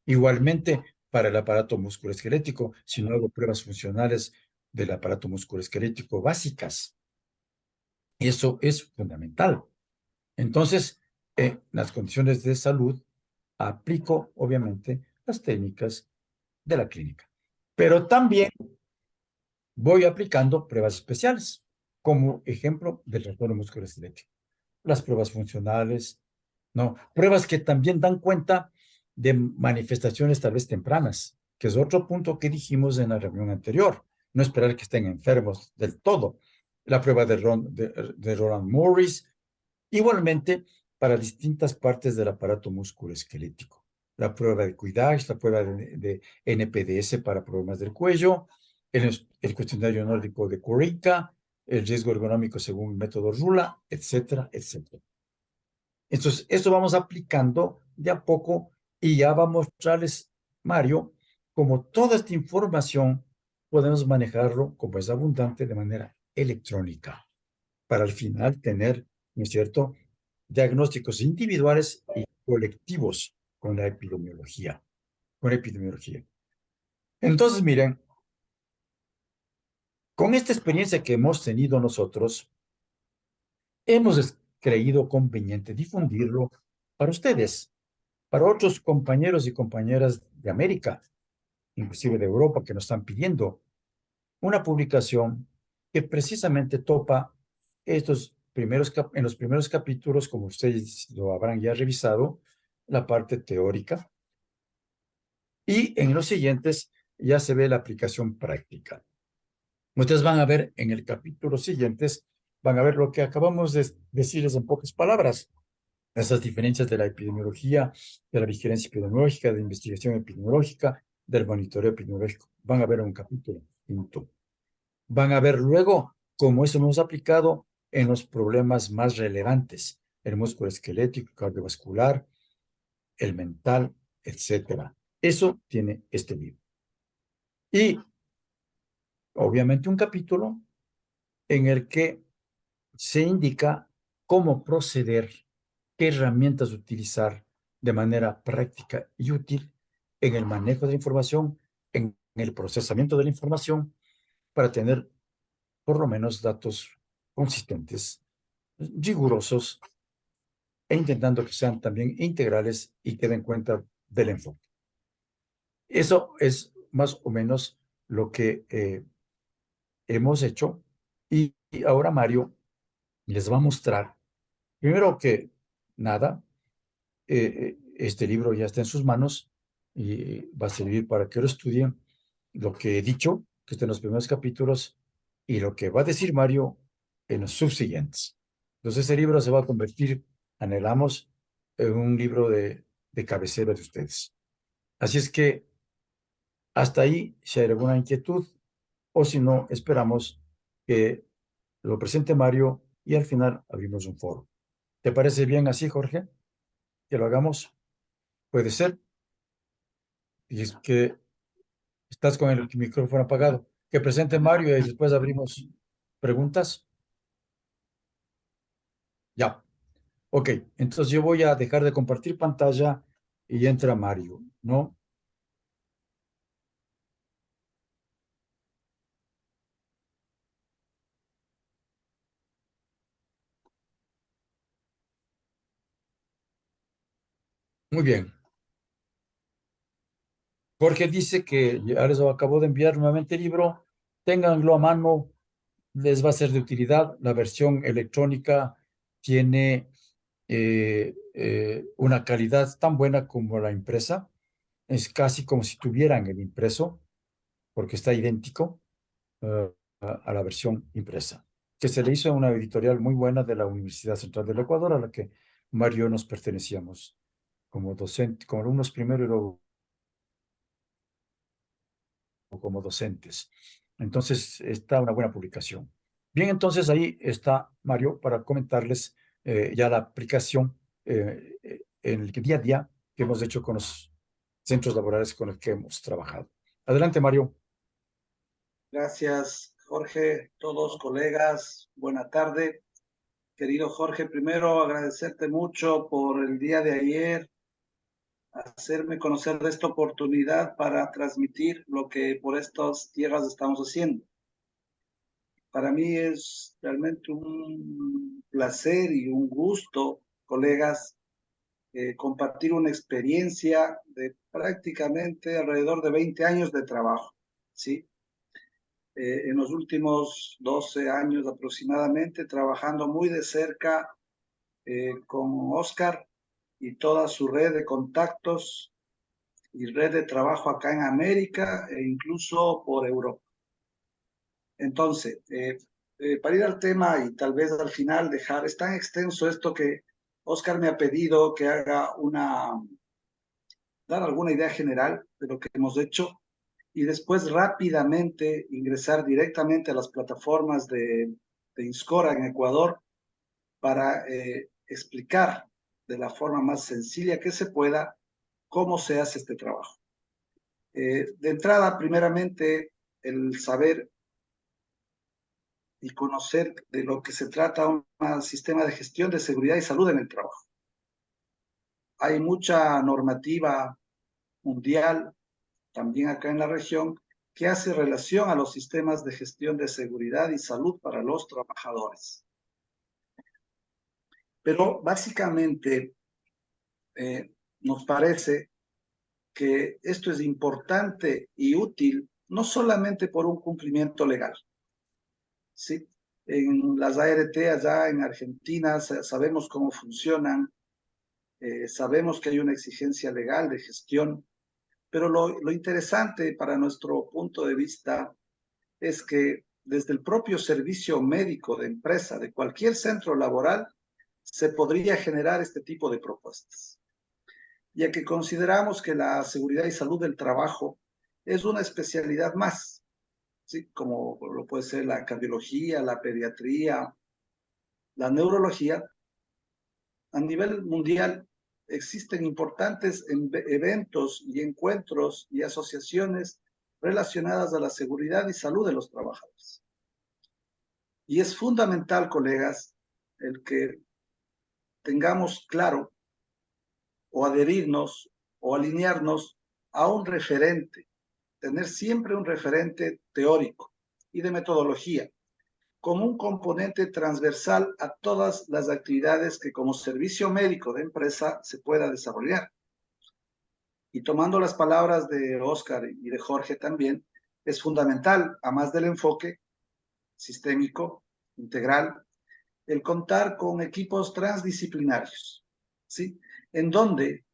Igualmente, para el aparato musculoesquelético, si no hago pruebas funcionales del aparato musculoesquelético básicas. Eso es fundamental. Entonces, en las condiciones de salud, aplico, obviamente, las técnicas de la clínica. Pero también voy aplicando pruebas especiales, como ejemplo del trastorno musculoesquelético. Las pruebas funcionales, ¿no? Pruebas que también dan cuenta de manifestaciones tal vez tempranas, que es otro punto que dijimos en la reunión anterior. No esperar que estén enfermos del todo. La prueba de Roland Morris, igualmente para distintas partes del aparato musculoesquelético. La prueba de Cuidax, la prueba de NPDS para problemas del cuello, el cuestionario nórdico de Corica, el riesgo ergonómico según el método RULA, etcétera, etcétera. Entonces, esto vamos aplicando de a poco y ya va a mostrarles, Mario, cómo toda esta información podemos manejarlo, como es abundante, de manera electrónica, para al final tener, ¿no es cierto?, diagnósticos individuales y colectivos con la epidemiología. Con la epidemiología. Entonces, miren, con esta experiencia que hemos tenido nosotros, hemos creído conveniente difundirlo para ustedes, para otros compañeros y compañeras de América, inclusive de Europa, que nos están pidiendo una publicación que precisamente topa en los primeros capítulos, como ustedes lo habrán ya revisado, la parte teórica, y en los siguientes ya se ve la aplicación práctica. Ustedes van a ver en el capítulo siguientes, van a ver lo que acabamos de decirles en pocas palabras, esas diferencias de la epidemiología, de la vigilancia epidemiológica, de la investigación epidemiológica, del monitoreo epidemiológico. Van a ver un capítulo quinto. Van a ver luego como eso lo hemos aplicado en los problemas más relevantes, el músculo esquelético, cardiovascular, el mental, etcétera. Eso tiene este libro. Y obviamente un capítulo en el que se indica cómo proceder, qué herramientas utilizar de manera práctica y útil en el manejo de la información, en el procesamiento de la información, para tener por lo menos datos consistentes, rigurosos, e intentando que sean también integrales y que den cuenta del enfoque. Eso es más o menos lo que hemos hecho. Y ahora Mario les va a mostrar, primero que nada, este libro ya está en sus manos y va a servir para que lo estudien, lo que he dicho, que está en los primeros capítulos, y lo que va a decir Mario en los subsiguientes. Entonces, ese libro se va a convertir, anhelamos, en un libro de cabecera de ustedes. Así es que hasta ahí, si hay alguna inquietud, o si no, esperamos que lo presente Mario y al final abrimos un foro. ¿Te parece bien así, Jorge? Que lo hagamos. Puede ser. Y es que estás con el micrófono apagado. Que presente Mario y después abrimos preguntas. Ya. Ok, entonces yo voy a dejar de compartir pantalla y entra Mario, ¿no? Muy bien. Jorge dice que ya les acabo de enviar nuevamente el libro. Ténganlo a mano, les va a ser de utilidad. La versión electrónica tiene una calidad tan buena como la impresa. Es casi como si tuvieran el impreso, porque está idéntico a la versión impresa, que se le hizo a una editorial muy buena de la Universidad Central del Ecuador, a la que Mario y yo nos pertenecíamos como docente, como alumnos primero y luego como docentes. Entonces, está una buena publicación. Bien, entonces ahí está Mario para comentarles ya la aplicación en el día a día que hemos hecho con los centros laborales con los que hemos trabajado. Adelante, Mario. Gracias, Jorge, todos colegas, buena tarde. Querido Jorge, primero agradecerte mucho por el día de ayer, hacerme conocer de esta oportunidad para transmitir lo que por estas tierras estamos haciendo. Para mí es realmente un placer y un gusto, colegas, compartir una experiencia de prácticamente alrededor de 20 años de trabajo, ¿sí? En los últimos 12 años aproximadamente, trabajando muy de cerca con Oscar y toda su red de contactos y red de trabajo acá en América e incluso por Europa. Entonces, para ir al tema y tal vez al final dejar, es tan extenso esto que Oscar me ha pedido que haga dar alguna idea general de lo que hemos hecho y después rápidamente ingresar directamente a las plataformas de Inscora en Ecuador para explicar de la forma más sencilla que se pueda cómo se hace este trabajo. De entrada, primeramente, el saber y conocer de lo que se trata un sistema de gestión de seguridad y salud en el trabajo. Hay mucha normativa mundial, también acá en la región, que hace relación a los sistemas de gestión de seguridad y salud para los trabajadores. Pero básicamente nos parece que esto es importante y útil no solamente por un cumplimiento legal. ¿Sí? En las ART allá en Argentina sabemos cómo funcionan, sabemos que hay una exigencia legal de gestión, pero lo interesante para nuestro punto de vista es que desde el propio servicio médico de empresa, de cualquier centro laboral, se podría generar este tipo de propuestas, ya que consideramos que la seguridad y salud del trabajo es una especialidad más, ¿sí? Como lo puede ser la cardiología, la pediatría, la neurología. A nivel mundial existen importantes eventos y encuentros y asociaciones relacionadas a la seguridad y salud de los trabajadores. Y es fundamental, colegas, el que tengamos claro o adherirnos o alinearnos a un referente, tener siempre un referente teórico y de metodología, como un componente transversal a todas las actividades que como servicio médico de empresa se pueda desarrollar. Y tomando las palabras de Óscar y de Jorge también, es fundamental, a más del enfoque sistémico, integral, el contar con equipos transdisciplinarios, ¿sí? En donde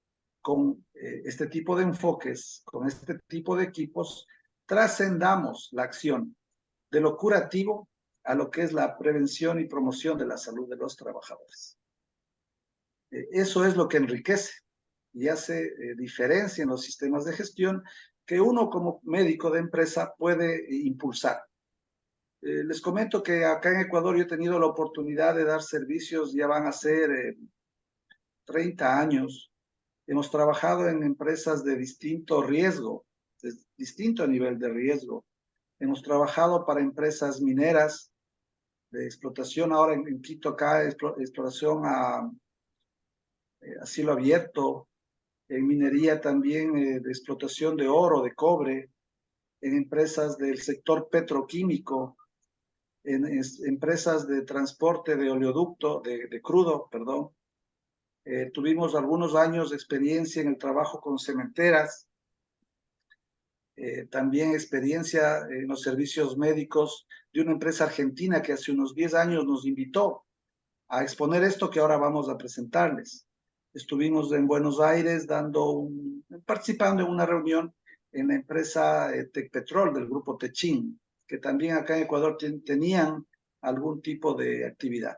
con este tipo de enfoques, con este tipo de equipos, trascendamos la acción de lo curativo a lo que es la prevención y promoción de la salud de los trabajadores. Eso es lo que enriquece y hace diferencia en los sistemas de gestión que uno como médico de empresa puede impulsar. Les comento que acá en Ecuador yo he tenido la oportunidad de dar servicios, ya van a ser 30 años. Hemos trabajado en empresas de distinto riesgo, de distinto nivel de riesgo. Hemos trabajado para empresas mineras de explotación, ahora en Quito acá, exploración a cielo abierto, en minería también de explotación de oro, de cobre, en empresas del sector petroquímico, en empresas de transporte de oleoducto, de crudo, perdón. Tuvimos algunos años de experiencia en el trabajo con cementeras, también experiencia en los servicios médicos de una empresa argentina que hace unos 10 años nos invitó a exponer esto que ahora vamos a presentarles. Estuvimos en Buenos Aires participando en una reunión en la empresa Tecpetrol del grupo Techin, que también acá en Ecuador tenían algún tipo de actividad.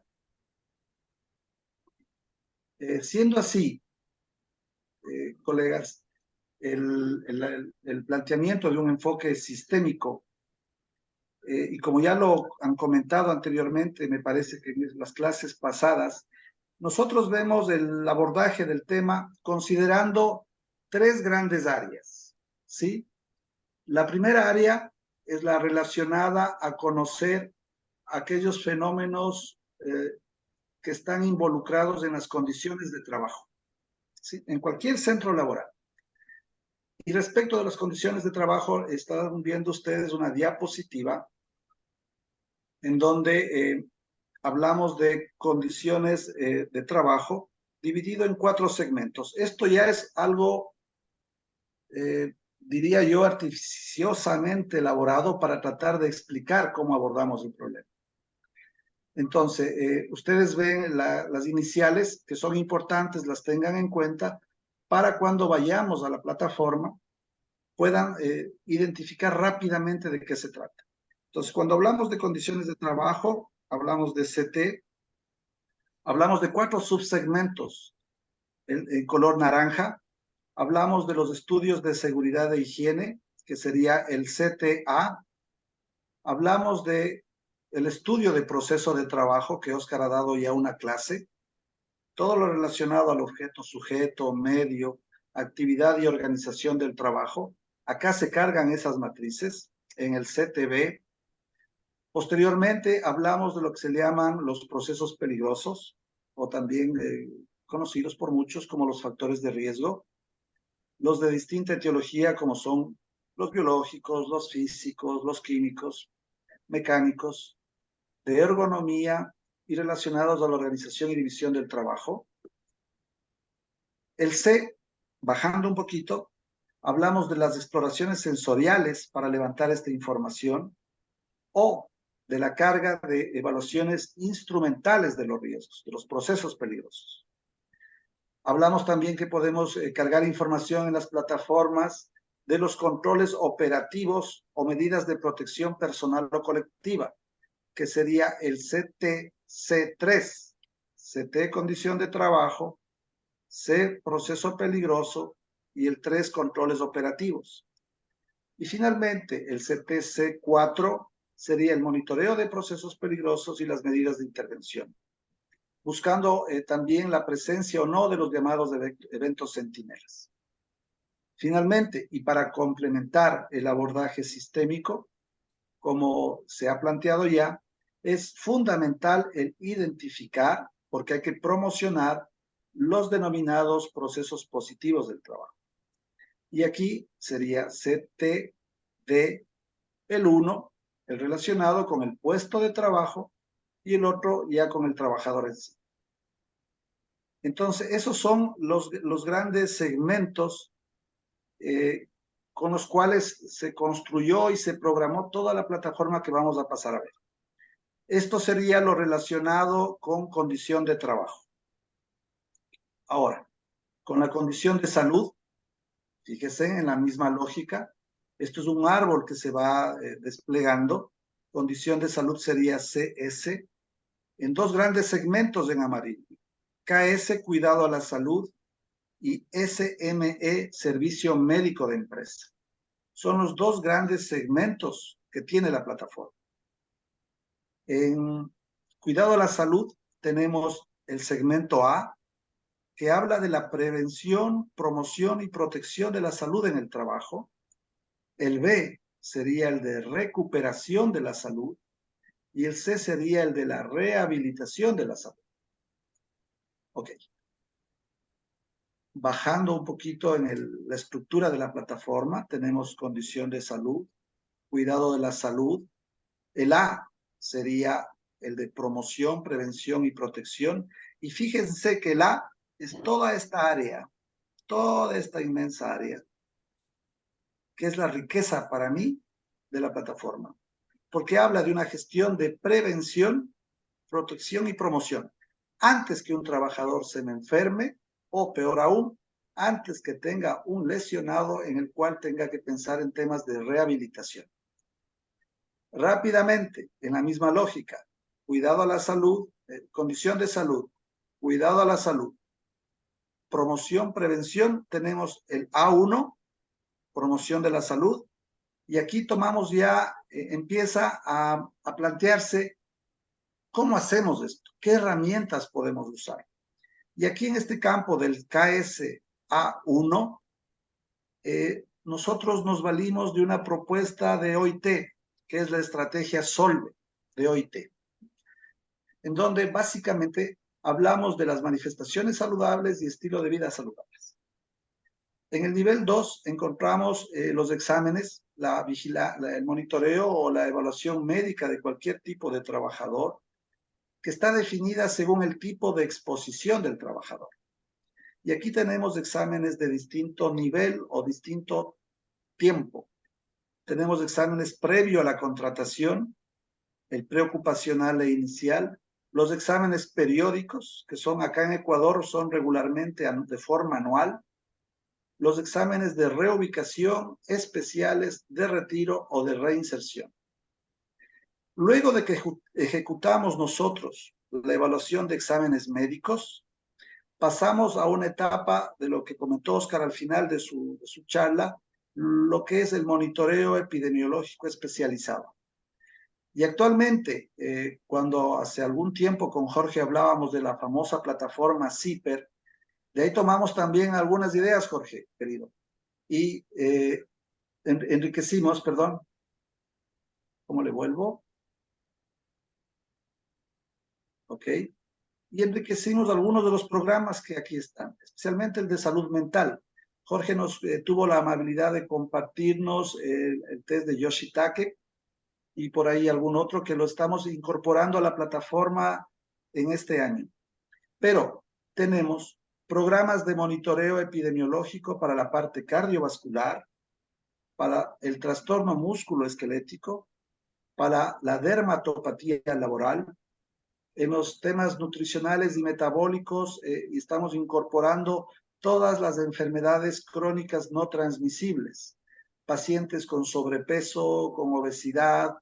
Siendo así, colegas, el planteamiento de un enfoque sistémico, y como ya lo han comentado anteriormente, me parece que en las clases pasadas, nosotros vemos el abordaje del tema considerando tres grandes áreas, ¿sí? La primera área es la relacionada a conocer aquellos fenómenos que están involucrados en las condiciones de trabajo, ¿sí? En cualquier centro laboral. Y respecto de las condiciones de trabajo, están viendo ustedes una diapositiva en donde hablamos de condiciones de trabajo dividido en 4 segmentos. Esto ya es algo, diría yo, artificiosamente elaborado para tratar de explicar cómo abordamos el problema. Entonces, ustedes ven las iniciales, que son importantes, las tengan en cuenta para cuando vayamos a la plataforma puedan identificar rápidamente de qué se trata. Entonces, cuando hablamos de condiciones de trabajo, hablamos de CT, hablamos de 4 subsegmentos en color naranja, hablamos de los estudios de seguridad e higiene, que sería el CTA, hablamos de el estudio de proceso de trabajo, que Óscar ha dado ya una clase, todo lo relacionado al objeto, sujeto, medio, actividad y organización del trabajo. Acá se cargan esas matrices en el CTB. Posteriormente hablamos de lo que se llaman los procesos peligrosos, o también conocidos por muchos como los factores de riesgo, los de distinta etiología como son los biológicos, los físicos, los químicos, mecánicos, de ergonomía y relacionados a la organización y división del trabajo. El C, bajando un poquito, hablamos de las exploraciones sensoriales para levantar esta información, o de la carga de evaluaciones instrumentales de los riesgos, de los procesos peligrosos. Hablamos también que podemos cargar información en las plataformas de los controles operativos o medidas de protección personal o colectiva, que sería el CTC3, CT condición de trabajo, C proceso peligroso y el 3 controles operativos. Y finalmente, el CTC4 sería el monitoreo de procesos peligrosos y las medidas de intervención, buscando también la presencia o no de los llamados eventos centinelas. Finalmente, y para complementar el abordaje sistémico, como se ha planteado ya, es fundamental el identificar, porque hay que promocionar los denominados procesos positivos del trabajo. Y aquí sería CTD, el uno, el relacionado con el puesto de trabajo, y el otro ya con el trabajador en sí. Entonces, esos son los grandes segmentos con los cuales se construyó y se programó toda la plataforma que vamos a pasar a ver. Esto sería lo relacionado con condición de trabajo. Ahora, con la condición de salud, fíjese en la misma lógica, esto es un árbol que se va desplegando. Condición de salud sería CS, en dos grandes segmentos en amarillo. KS, cuidado a la salud, y SME, servicio médico de empresa. Son los dos grandes segmentos que tiene la plataforma. En cuidado a la salud tenemos el segmento A, que habla de la prevención, promoción y protección de la salud en el trabajo. El B sería el de recuperación de la salud y el C sería el de la rehabilitación de la salud. Ok. Bajando un poquito en la estructura de la plataforma, tenemos condición de salud, cuidado de la salud. El A sería el de promoción, prevención y protección. Y fíjense que el A es toda esta área, toda esta inmensa área, que es la riqueza para mí de la plataforma, porque habla de una gestión de prevención, protección y promoción. Antes que un trabajador se me enferme, o peor aún, antes que tenga un lesionado en el cual tenga que pensar en temas de rehabilitación. Rápidamente, en la misma lógica, cuidado a la salud, condición de salud, cuidado a la salud, promoción, prevención, tenemos el A1, promoción de la salud, y aquí tomamos ya, empieza a plantearse cómo hacemos esto, qué herramientas podemos usar. Y aquí en este campo del KSA1, nosotros nos valimos de una propuesta de OIT, que es la estrategia SOLVE de OIT, en donde básicamente hablamos de las manifestaciones saludables y estilo de vida saludables. En el nivel 2 encontramos los exámenes, el monitoreo o la evaluación médica de cualquier tipo de trabajador, que está definida según el tipo de exposición del trabajador. Y aquí tenemos exámenes de distinto nivel o distinto tiempo. Tenemos exámenes previo a la contratación, el preocupacional e inicial, los exámenes periódicos, que son acá en Ecuador, son regularmente de forma anual, los exámenes de reubicación especiales, de retiro o de reinserción. Luego de que ejecutamos nosotros la evaluación de exámenes médicos, pasamos a una etapa de lo que comentó Oscar al final de su charla, lo que es el monitoreo epidemiológico especializado. Y actualmente, cuando hace algún tiempo con Jorge hablábamos de la famosa plataforma CIPER, de ahí tomamos también algunas ideas, Jorge, querido, y enriquecimos, perdón, ¿cómo le vuelvo? Ok. Y enriquecimos algunos de los programas que aquí están, especialmente el de salud mental. Jorge nos tuvo la amabilidad de compartirnos el test de Yoshitake y por ahí algún otro que lo estamos incorporando a la plataforma en este año. Pero tenemos programas de monitoreo epidemiológico para la parte cardiovascular, para el trastorno músculo-esquelético, para la dermatopatía laboral, en los temas nutricionales y metabólicos, y estamos incorporando todas las enfermedades crónicas no transmisibles, pacientes con sobrepeso, con obesidad,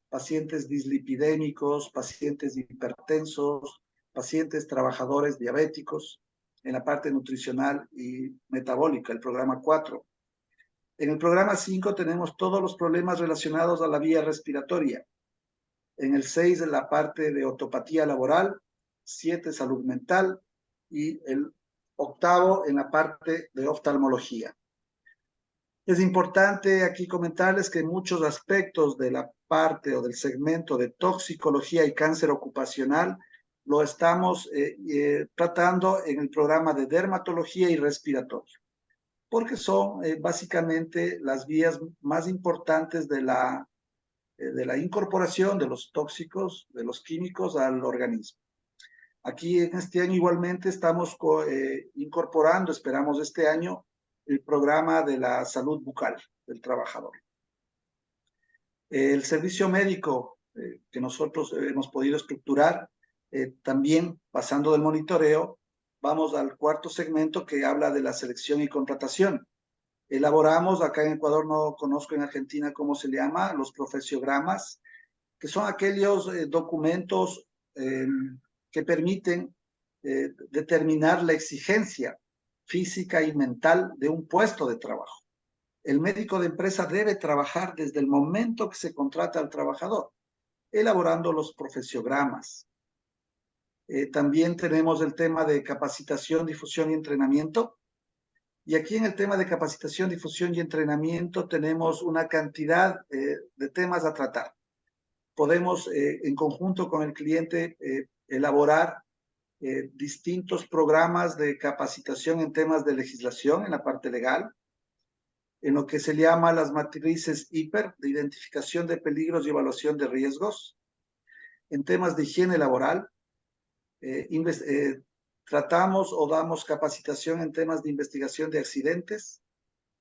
pacientes dislipidémicos, pacientes hipertensos, pacientes trabajadores diabéticos, en la parte nutricional y metabólica, el programa 4. En el programa 5 tenemos todos los problemas relacionados a la vía respiratoria. En el 6 la parte de ortopatía laboral, 7 salud mental y el 8 en la parte de oftalmología. Es importante aquí comentarles que muchos aspectos de la parte o del segmento de toxicología y cáncer ocupacional lo estamos tratando en el programa de dermatología y respiratorio, porque son básicamente las vías más importantes de la incorporación de los tóxicos, de los químicos al organismo. Aquí en este año igualmente estamos incorporando, esperamos este año, el programa de la salud bucal del trabajador. El servicio médico que nosotros hemos podido estructurar, también pasando del monitoreo, vamos al 4º segmento que habla de la selección y contratación. Elaboramos, acá en Ecuador no conozco en Argentina cómo se llama, los profesiogramas, que son aquellos documentos que permiten determinar la exigencia física y mental de un puesto de trabajo. El médico de empresa debe trabajar desde el momento que se contrata al trabajador, elaborando los profesiogramas. También tenemos el tema de capacitación, difusión y entrenamiento. Y aquí en el tema de capacitación, difusión y entrenamiento tenemos una cantidad de temas a tratar. Podemos, en conjunto con el cliente, elaborar distintos programas de capacitación en temas de legislación, en la parte legal, en lo que se llama las matrices HIPER, de identificación de peligros y evaluación de riesgos, en temas de higiene laboral, tratamos o damos capacitación en temas de investigación de accidentes,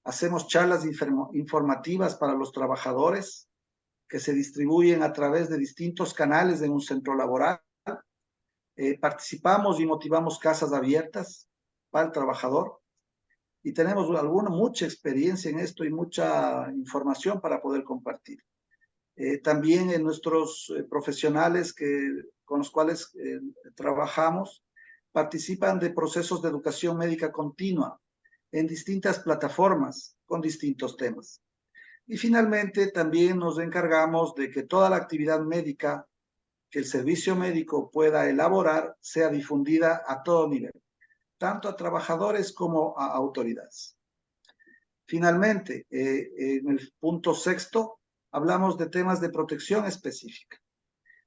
hacemos charlas informativas para los trabajadores que se distribuyen a través de distintos canales en un centro laboral, participamos y motivamos casas abiertas para el trabajador y tenemos mucha experiencia en esto y mucha información para poder compartir. También en nuestros profesionales con los cuales trabajamos participan de procesos de educación médica continua en distintas plataformas con distintos temas. Y finalmente también nos encargamos de que toda la actividad médica que el servicio médico pueda elaborar sea difundida a todo nivel, tanto a trabajadores como a autoridades. Finalmente, en el punto 6, hablamos de temas de protección específica.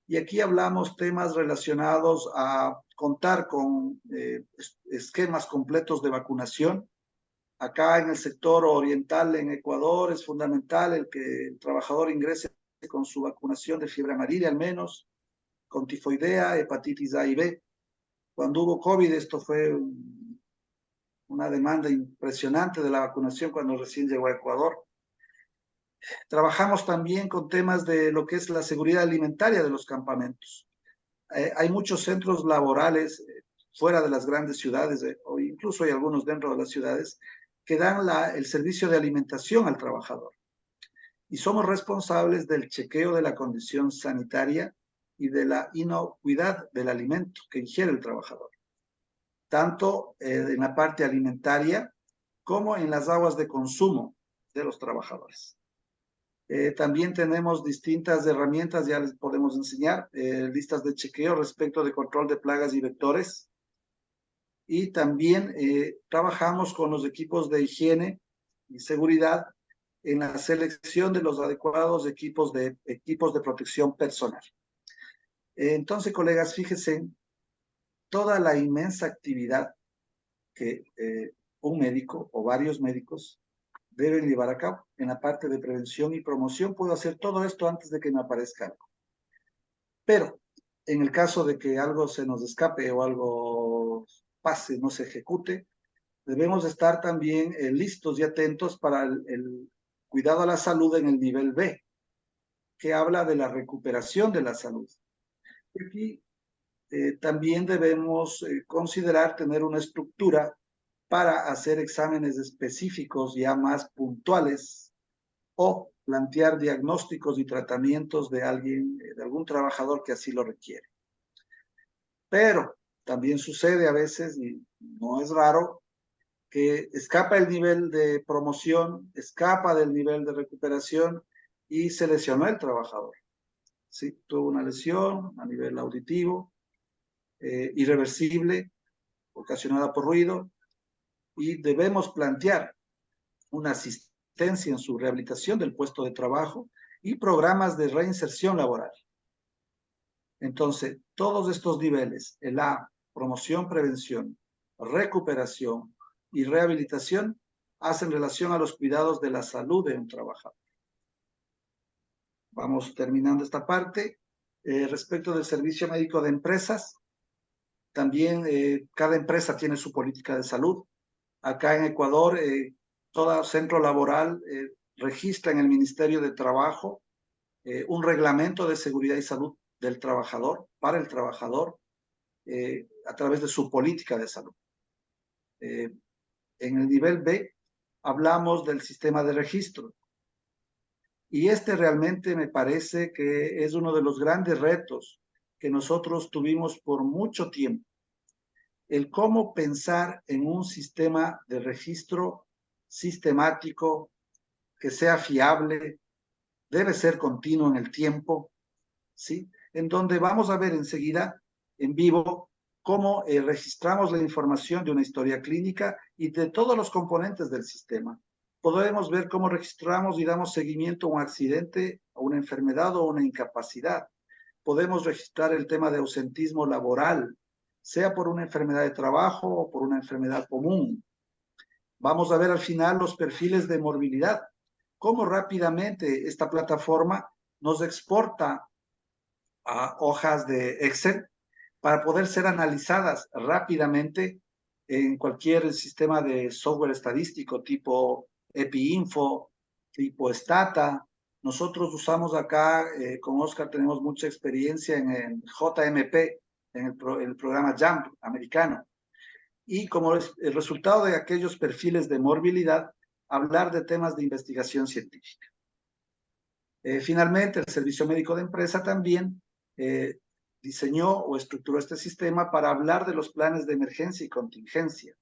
Y aquí hablamos temas relacionados a contar con esquemas completos de vacunación. Acá en el sector oriental, en Ecuador, es fundamental el que el trabajador ingrese con su vacunación de fiebre amarilla al menos, con tifoidea, hepatitis A y B. Cuando hubo COVID, esto fue una demanda impresionante de la vacunación cuando recién llegó a Ecuador. Trabajamos también con temas de lo que es la seguridad alimentaria de los campamentos. Hay muchos centros laborales fuera de las grandes ciudades, o incluso hay algunos dentro de las ciudades, que dan el servicio de alimentación al trabajador. Y somos responsables del chequeo de la condición sanitaria y de la inocuidad del alimento que ingiere el trabajador, tanto en la parte alimentaria como en las aguas de consumo de los trabajadores. También tenemos distintas herramientas, ya les podemos enseñar, listas de chequeo respecto de control de plagas y vectores. Y también trabajamos con los equipos de higiene y seguridad en la selección de los adecuados equipos de protección personal. Entonces, colegas, fíjense toda la inmensa actividad que un médico o varios médicos deben llevar a cabo en la parte de prevención y promoción. Puedo hacer todo esto antes de que me aparezca algo. Pero en el caso de que algo se nos escape o algo pase, no se ejecute, debemos estar también listos y atentos para el cuidado a la salud en el nivel B, que habla de la recuperación de la salud. Aquí también debemos considerar tener una estructura para hacer exámenes específicos ya más puntuales o plantear diagnósticos y tratamientos de algún trabajador que así lo requiere. Pero también sucede a veces, y no es raro, que escapa el nivel de promoción, escapa del nivel de recuperación y se lesionó el trabajador. ¿Sí? Tuvo una lesión a nivel auditivo, irreversible, ocasionada por ruido, y debemos plantear una asistencia en su rehabilitación del puesto de trabajo y programas de reinserción laboral. Entonces, todos estos niveles, el A, promoción, prevención, recuperación y rehabilitación, hacen relación a los cuidados de la salud de un trabajador. Vamos terminando esta parte. Respecto del servicio médico de empresas, también cada empresa tiene su política de salud. Acá en Ecuador, todo centro laboral registra en el Ministerio de Trabajo un reglamento de seguridad y salud del trabajador, para el trabajador, a través de su política de salud. En el nivel B hablamos del sistema de registro. Y este realmente me parece que es uno de los grandes retos que nosotros tuvimos por mucho tiempo. El cómo pensar en un sistema de registro sistemático que sea fiable, debe ser continuo en el tiempo, ¿sí? En donde vamos a ver enseguida, en vivo, cómo registramos la información de una historia clínica y de todos los componentes del sistema. Podemos ver cómo registramos y damos seguimiento a un accidente, a una enfermedad o una incapacidad. Podemos registrar el tema de ausentismo laboral, sea por una enfermedad de trabajo o por una enfermedad común. Vamos a ver al final los perfiles de morbilidad, cómo rápidamente esta plataforma nos exporta a hojas de Excel para poder ser analizadas rápidamente en cualquier sistema de software estadístico tipo EpiInfo, tipo Stata. Nosotros usamos acá, con Oscar tenemos mucha experiencia en JMP, en el programa JAMP americano. Y como es el resultado de aquellos perfiles de morbilidad, hablar de temas de investigación científica. Finalmente, el Servicio Médico de Empresa también diseñó o estructuró este sistema para hablar de los planes de emergencia y contingencia.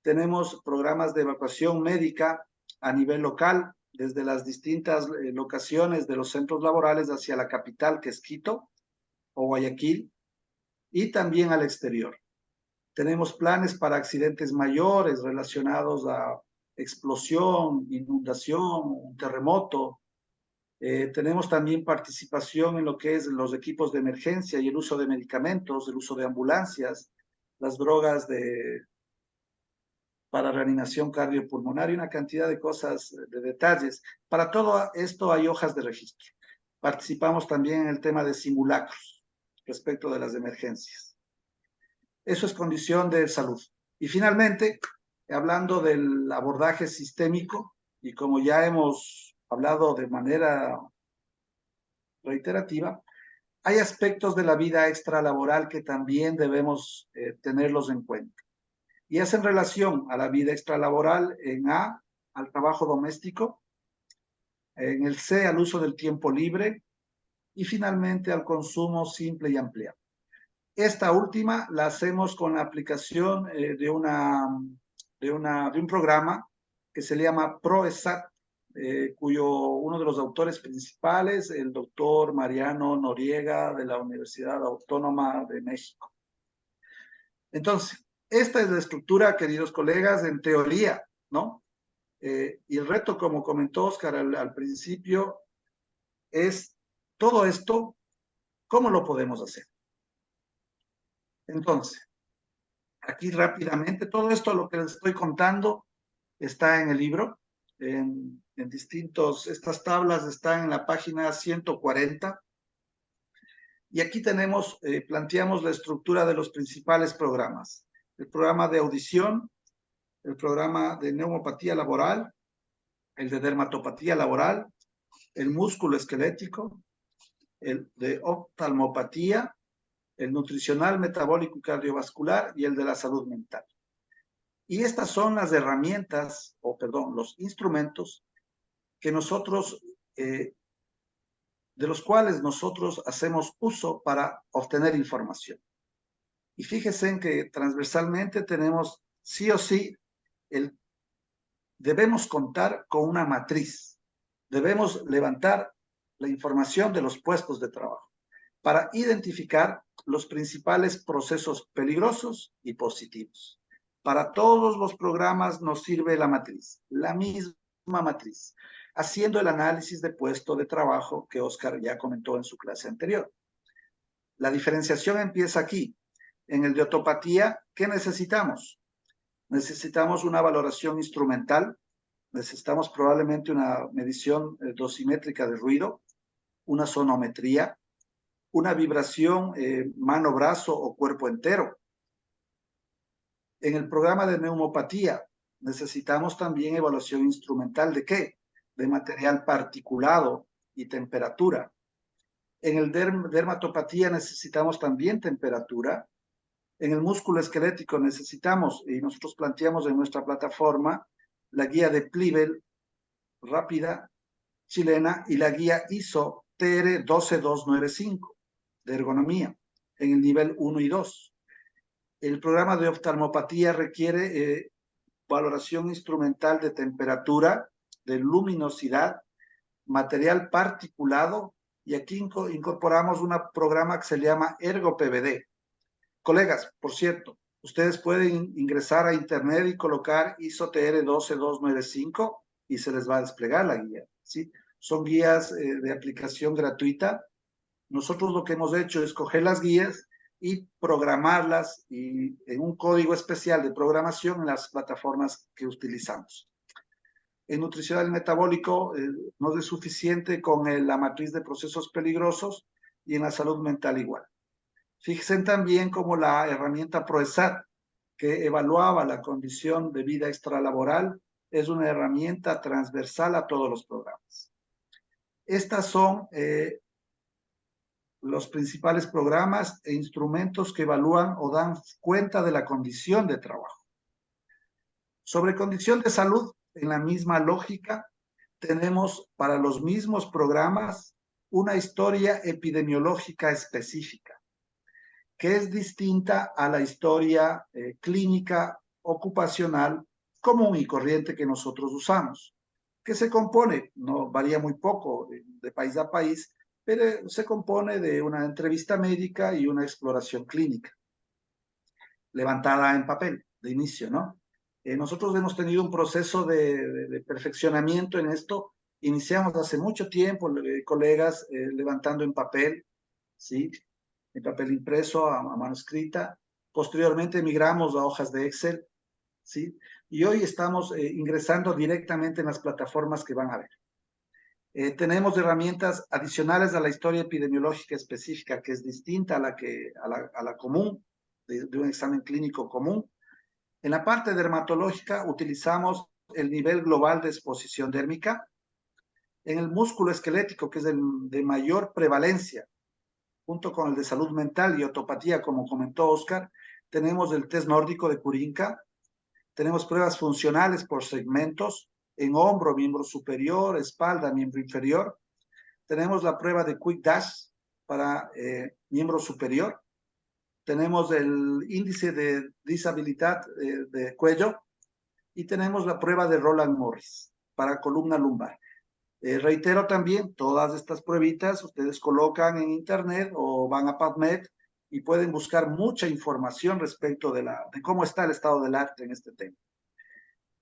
Tenemos programas de evacuación médica a nivel local, desde las distintas locaciones de los centros laborales hacia la capital, que es Quito o Guayaquil, y también al exterior. Tenemos planes para accidentes mayores relacionados a explosión, inundación, un terremoto. Tenemos también participación en lo que es los equipos de emergencia y el uso de medicamentos, el uso de ambulancias, las drogas para reanimación cardiopulmonar y una cantidad de cosas, de detalles. Para todo esto hay hojas de registro. Participamos también en el tema de simulacros respecto de las emergencias. Eso es condición de salud. Y finalmente, hablando del abordaje sistémico, y como ya hemos hablado de manera reiterativa, hay aspectos de la vida extralaboral que también debemos tenerlos en cuenta. Y es en relación a la vida extralaboral en A, al trabajo doméstico, en el C, al uso del tiempo libre, y finalmente al consumo simple y ampliado. Esta última la hacemos con la aplicación de un programa que se llama ProESAT, cuyo uno de los autores principales, el doctor Mariano Noriega de la Universidad Autónoma de México. Entonces, esta es la estructura, queridos colegas, en teoría, ¿no? Y el reto, como comentó Oscar al principio, es todo esto, ¿cómo lo podemos hacer? Entonces, aquí rápidamente, todo esto lo que les estoy contando está en el libro, en distintos, estas tablas están en la página 140. Y aquí tenemos, planteamos la estructura de los principales programas. El programa de audición, el programa de neumopatía laboral, el de dermatopatía laboral, el músculo esquelético, el de oftalmopatía, el nutricional, metabólico y cardiovascular y el de la salud mental. Y estas son las herramientas, los instrumentos que nosotros, de los cuales nosotros hacemos uso para obtener información. Y fíjense en que transversalmente tenemos sí o sí debemos contar con una matriz. Debemos levantar la información de los puestos de trabajo para identificar los principales procesos peligrosos y positivos. Para todos los programas nos sirve la matriz, la misma matriz, haciendo el análisis de puesto de trabajo que Oscar ya comentó en su clase anterior. La diferenciación empieza aquí. En el de ortopatía, ¿qué necesitamos? Necesitamos una valoración instrumental, necesitamos probablemente una medición dosimétrica de ruido, una sonometría, una vibración mano, brazo o cuerpo entero. En el programa de neumopatía necesitamos también evaluación instrumental ¿de qué? De material particulado y temperatura. En el dermatopatía necesitamos también temperatura. En el músculo esquelético necesitamos, y nosotros planteamos en nuestra plataforma, la guía de Pliebel rápida chilena y la guía ISO TR 12295 de ergonomía en el nivel 1 y 2. El programa de oftalmopatía requiere valoración instrumental de temperatura, de luminosidad, material particulado, y aquí incorporamos un programa que se llama ErgoPVD. Colegas, por cierto, ustedes pueden ingresar a internet y colocar ISO TR 12295 y se les va a desplegar la guía, ¿sí? Son guías de aplicación gratuita. Nosotros lo que hemos hecho es coger las guías y programarlas y en un código especial de programación en las plataformas que utilizamos. En nutricional metabólico no es suficiente con la matriz de procesos peligrosos y en la salud mental igual. Fíjense también como la herramienta PROESAT, que evaluaba la condición de vida extralaboral, es una herramienta transversal a todos los programas. Estas son los principales programas e instrumentos que evalúan o dan cuenta de la condición de trabajo. Sobre condición de salud, en la misma lógica, tenemos para los mismos programas una historia epidemiológica específica, que es distinta a la historia clínica ocupacional común y corriente que nosotros usamos, que se compone, no varía muy poco de país a país, pero se compone de una entrevista médica y una exploración clínica, levantada en papel, de inicio, ¿no? Nosotros hemos tenido un proceso de perfeccionamiento en esto. Iniciamos hace mucho tiempo, colegas, levantando en papel, ¿sí? En papel impreso, a mano escrita. Posteriormente migramos a hojas de Excel, ¿sí? Y hoy estamos ingresando directamente en las plataformas que van a ver. Tenemos herramientas adicionales a la historia epidemiológica específica, que es distinta a la común, de un examen clínico común. En la parte dermatológica utilizamos el nivel global de exposición dérmica. En el músculo esquelético, que es de mayor prevalencia, junto con el de salud mental y ortopatía, como comentó Oscar, tenemos el test nórdico de Curinca, tenemos pruebas funcionales por segmentos, en hombro, miembro superior, espalda, miembro inferior. Tenemos la prueba de Quick Dash para miembro superior. Tenemos el índice de disabilidad de cuello y tenemos la prueba de Roland Morris para columna lumbar. Reitero también, todas estas pruebitas ustedes colocan en internet o van a PubMed y pueden buscar mucha información respecto de cómo está el estado del arte en este tema.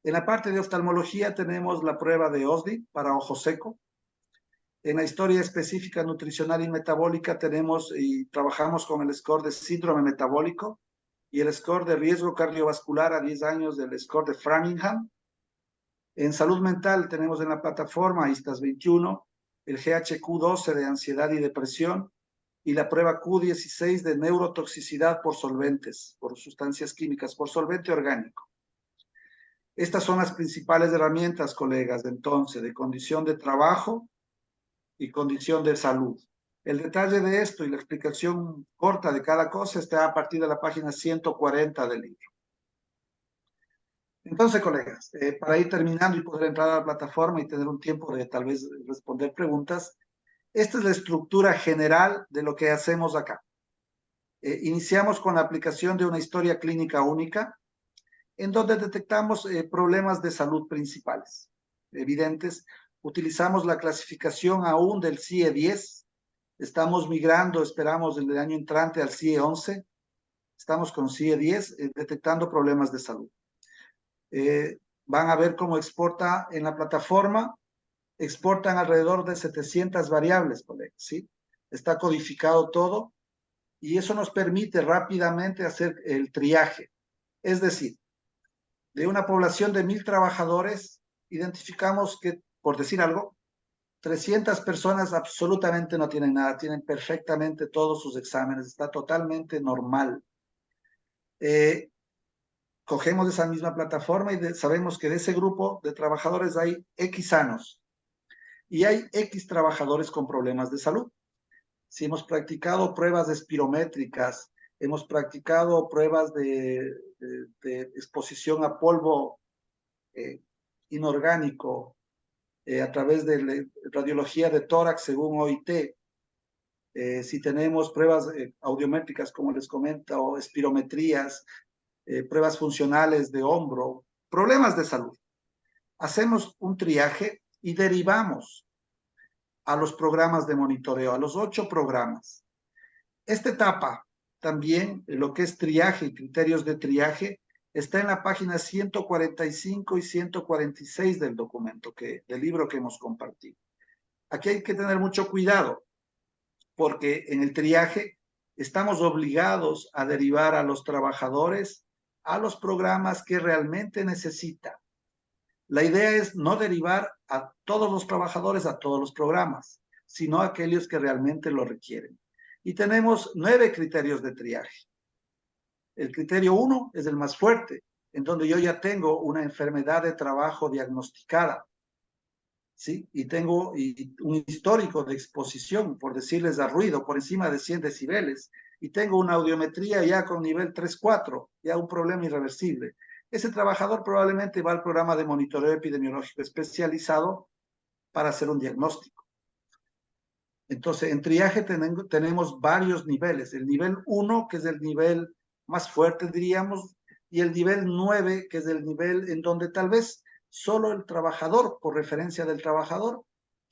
En la parte de oftalmología tenemos la prueba de OSDI para ojo seco. En la historia específica nutricional y metabólica tenemos y trabajamos con el score de síndrome metabólico y el score de riesgo cardiovascular a 10 años del score de Framingham. En salud mental tenemos en la plataforma ISTAS 21 el GHQ12 de ansiedad y depresión y la prueba Q16 de neurotoxicidad por solventes, por sustancias químicas, por solvente orgánico. Estas son las principales herramientas, colegas, entonces, de condición de trabajo y condición de salud. El detalle de esto y la explicación corta de cada cosa está a partir de la página 140 del libro. Entonces, colegas, para ir terminando y poder entrar a la plataforma y tener un tiempo de tal vez responder preguntas, esta es la estructura general de lo que hacemos acá. Iniciamos con la aplicación de una historia clínica única. en donde detectamos problemas de salud principales, evidentes. Utilizamos la clasificación aún del CIE 10, estamos migrando, esperamos el año entrante al CIE 11, estamos con CIE 10, detectando problemas de salud. Van a ver cómo exporta en la plataforma, exportan alrededor de 700 variables, colegas, ¿sí? Está codificado todo y eso nos permite rápidamente hacer el triaje. Es decir, de una población de 1,000 trabajadores, identificamos que, por decir algo, 300 personas absolutamente no tienen nada, tienen perfectamente todos sus exámenes, está totalmente normal. Cogemos esa misma plataforma y sabemos que de ese grupo de trabajadores hay X sanos y hay X trabajadores con problemas de salud. Si hemos practicado pruebas espirométricas, hemos practicado pruebas de exposición a polvo inorgánico a través de radiología de tórax según OIT, si tenemos pruebas audiométricas, como les comento, o espirometrías, pruebas funcionales de hombro, problemas de salud. Hacemos un triaje y derivamos a los programas de monitoreo, a los 8 programas. Esta etapa también, lo que es triaje y criterios de triaje, está en la página 145 y 146 del documento, del libro que hemos compartido. Aquí hay que tener mucho cuidado, porque en el triaje estamos obligados a derivar a los trabajadores a los programas que realmente necesitan. La idea es no derivar a todos los trabajadores a todos los programas, sino a aquellos que realmente lo requieren. Y tenemos 9 criterios de triaje. El criterio 1 es el más fuerte, en donde yo ya tengo una enfermedad de trabajo diagnosticada, ¿sí? Y tengo un histórico de exposición, por decirles, a ruido por encima de 100 decibeles, y tengo una audiometría ya con nivel 3-4, ya un problema irreversible. Ese trabajador probablemente va al programa de monitoreo epidemiológico especializado para hacer un diagnóstico. Entonces, en triaje tenemos varios niveles. El nivel 1, que es el nivel más fuerte, diríamos, y el nivel 9, que es el nivel en donde tal vez solo el trabajador, por referencia del trabajador,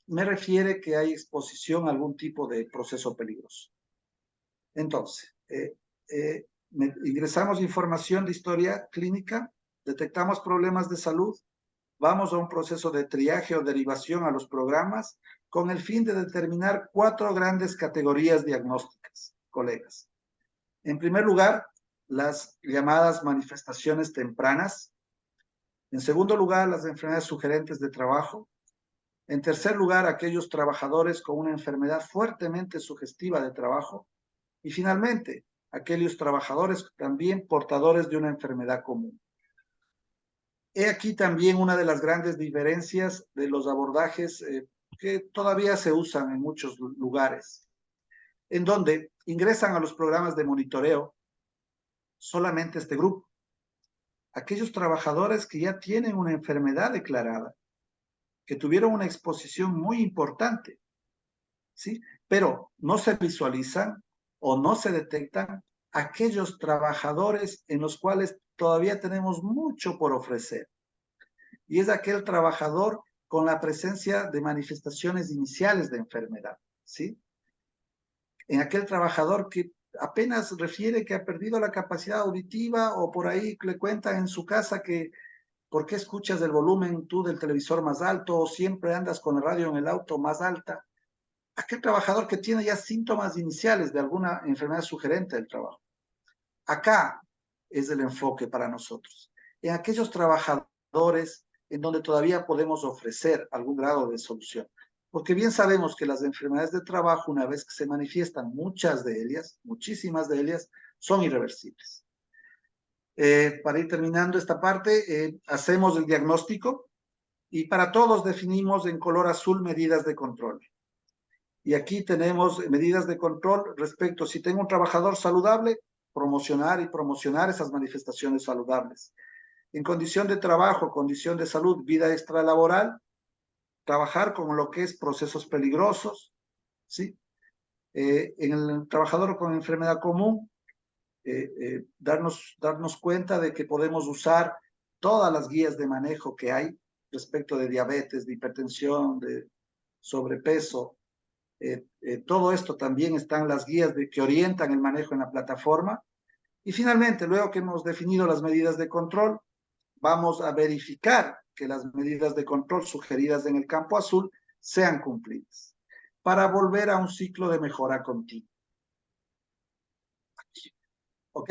me refiere que hay exposición a algún tipo de proceso peligroso. Entonces, ingresamos información de historia clínica, detectamos problemas de salud, vamos a un proceso de triaje o derivación a los programas con el fin de determinar 4 grandes categorías diagnósticas, colegas. En primer lugar, las llamadas manifestaciones tempranas. En segundo lugar, las enfermedades sugerentes de trabajo. En tercer lugar, aquellos trabajadores con una enfermedad fuertemente sugestiva de trabajo. Y finalmente, aquellos trabajadores también portadores de una enfermedad común. He aquí también una de las grandes diferencias de los abordajes que todavía se usan en muchos lugares, en donde ingresan a los programas de monitoreo solamente este grupo. Aquellos trabajadores que ya tienen una enfermedad declarada, que tuvieron una exposición muy importante, ¿sí? Pero no se visualizan o no se detectan aquellos trabajadores en los cuales todavía tenemos mucho por ofrecer. Y es aquel trabajador con la presencia de manifestaciones iniciales de enfermedad, ¿sí? En aquel trabajador que apenas refiere que ha perdido la capacidad auditiva o por ahí le cuentan en su casa que ¿por qué escuchas el volumen tú del televisor más alto o siempre andas con el radio en el auto más alta? Aquel trabajador que tiene ya síntomas iniciales de alguna enfermedad sugerente del trabajo. Acá es el enfoque para nosotros. En aquellos trabajadores en donde todavía podemos ofrecer algún grado de solución. Porque bien sabemos que las enfermedades de trabajo, una vez que se manifiestan, muchas de ellas, muchísimas de ellas, son irreversibles. Para ir terminando esta parte, hacemos el diagnóstico y para todos definimos en color azul medidas de control. Y aquí tenemos medidas de control respecto, si tengo un trabajador saludable, promocionar esas manifestaciones saludables. En condición de trabajo, condición de salud, vida extralaboral, trabajar con lo que es procesos peligrosos, ¿sí? En el trabajador con enfermedad común, darnos cuenta de que podemos usar todas las guías de manejo que hay respecto de diabetes, de hipertensión, de sobrepeso. Todo esto también están las guías que orientan el manejo en la plataforma. Y finalmente, luego que hemos definido las medidas de control, vamos a verificar que las medidas de control sugeridas en el campo azul sean cumplidas para volver a un ciclo de mejora continua. ¿Ok?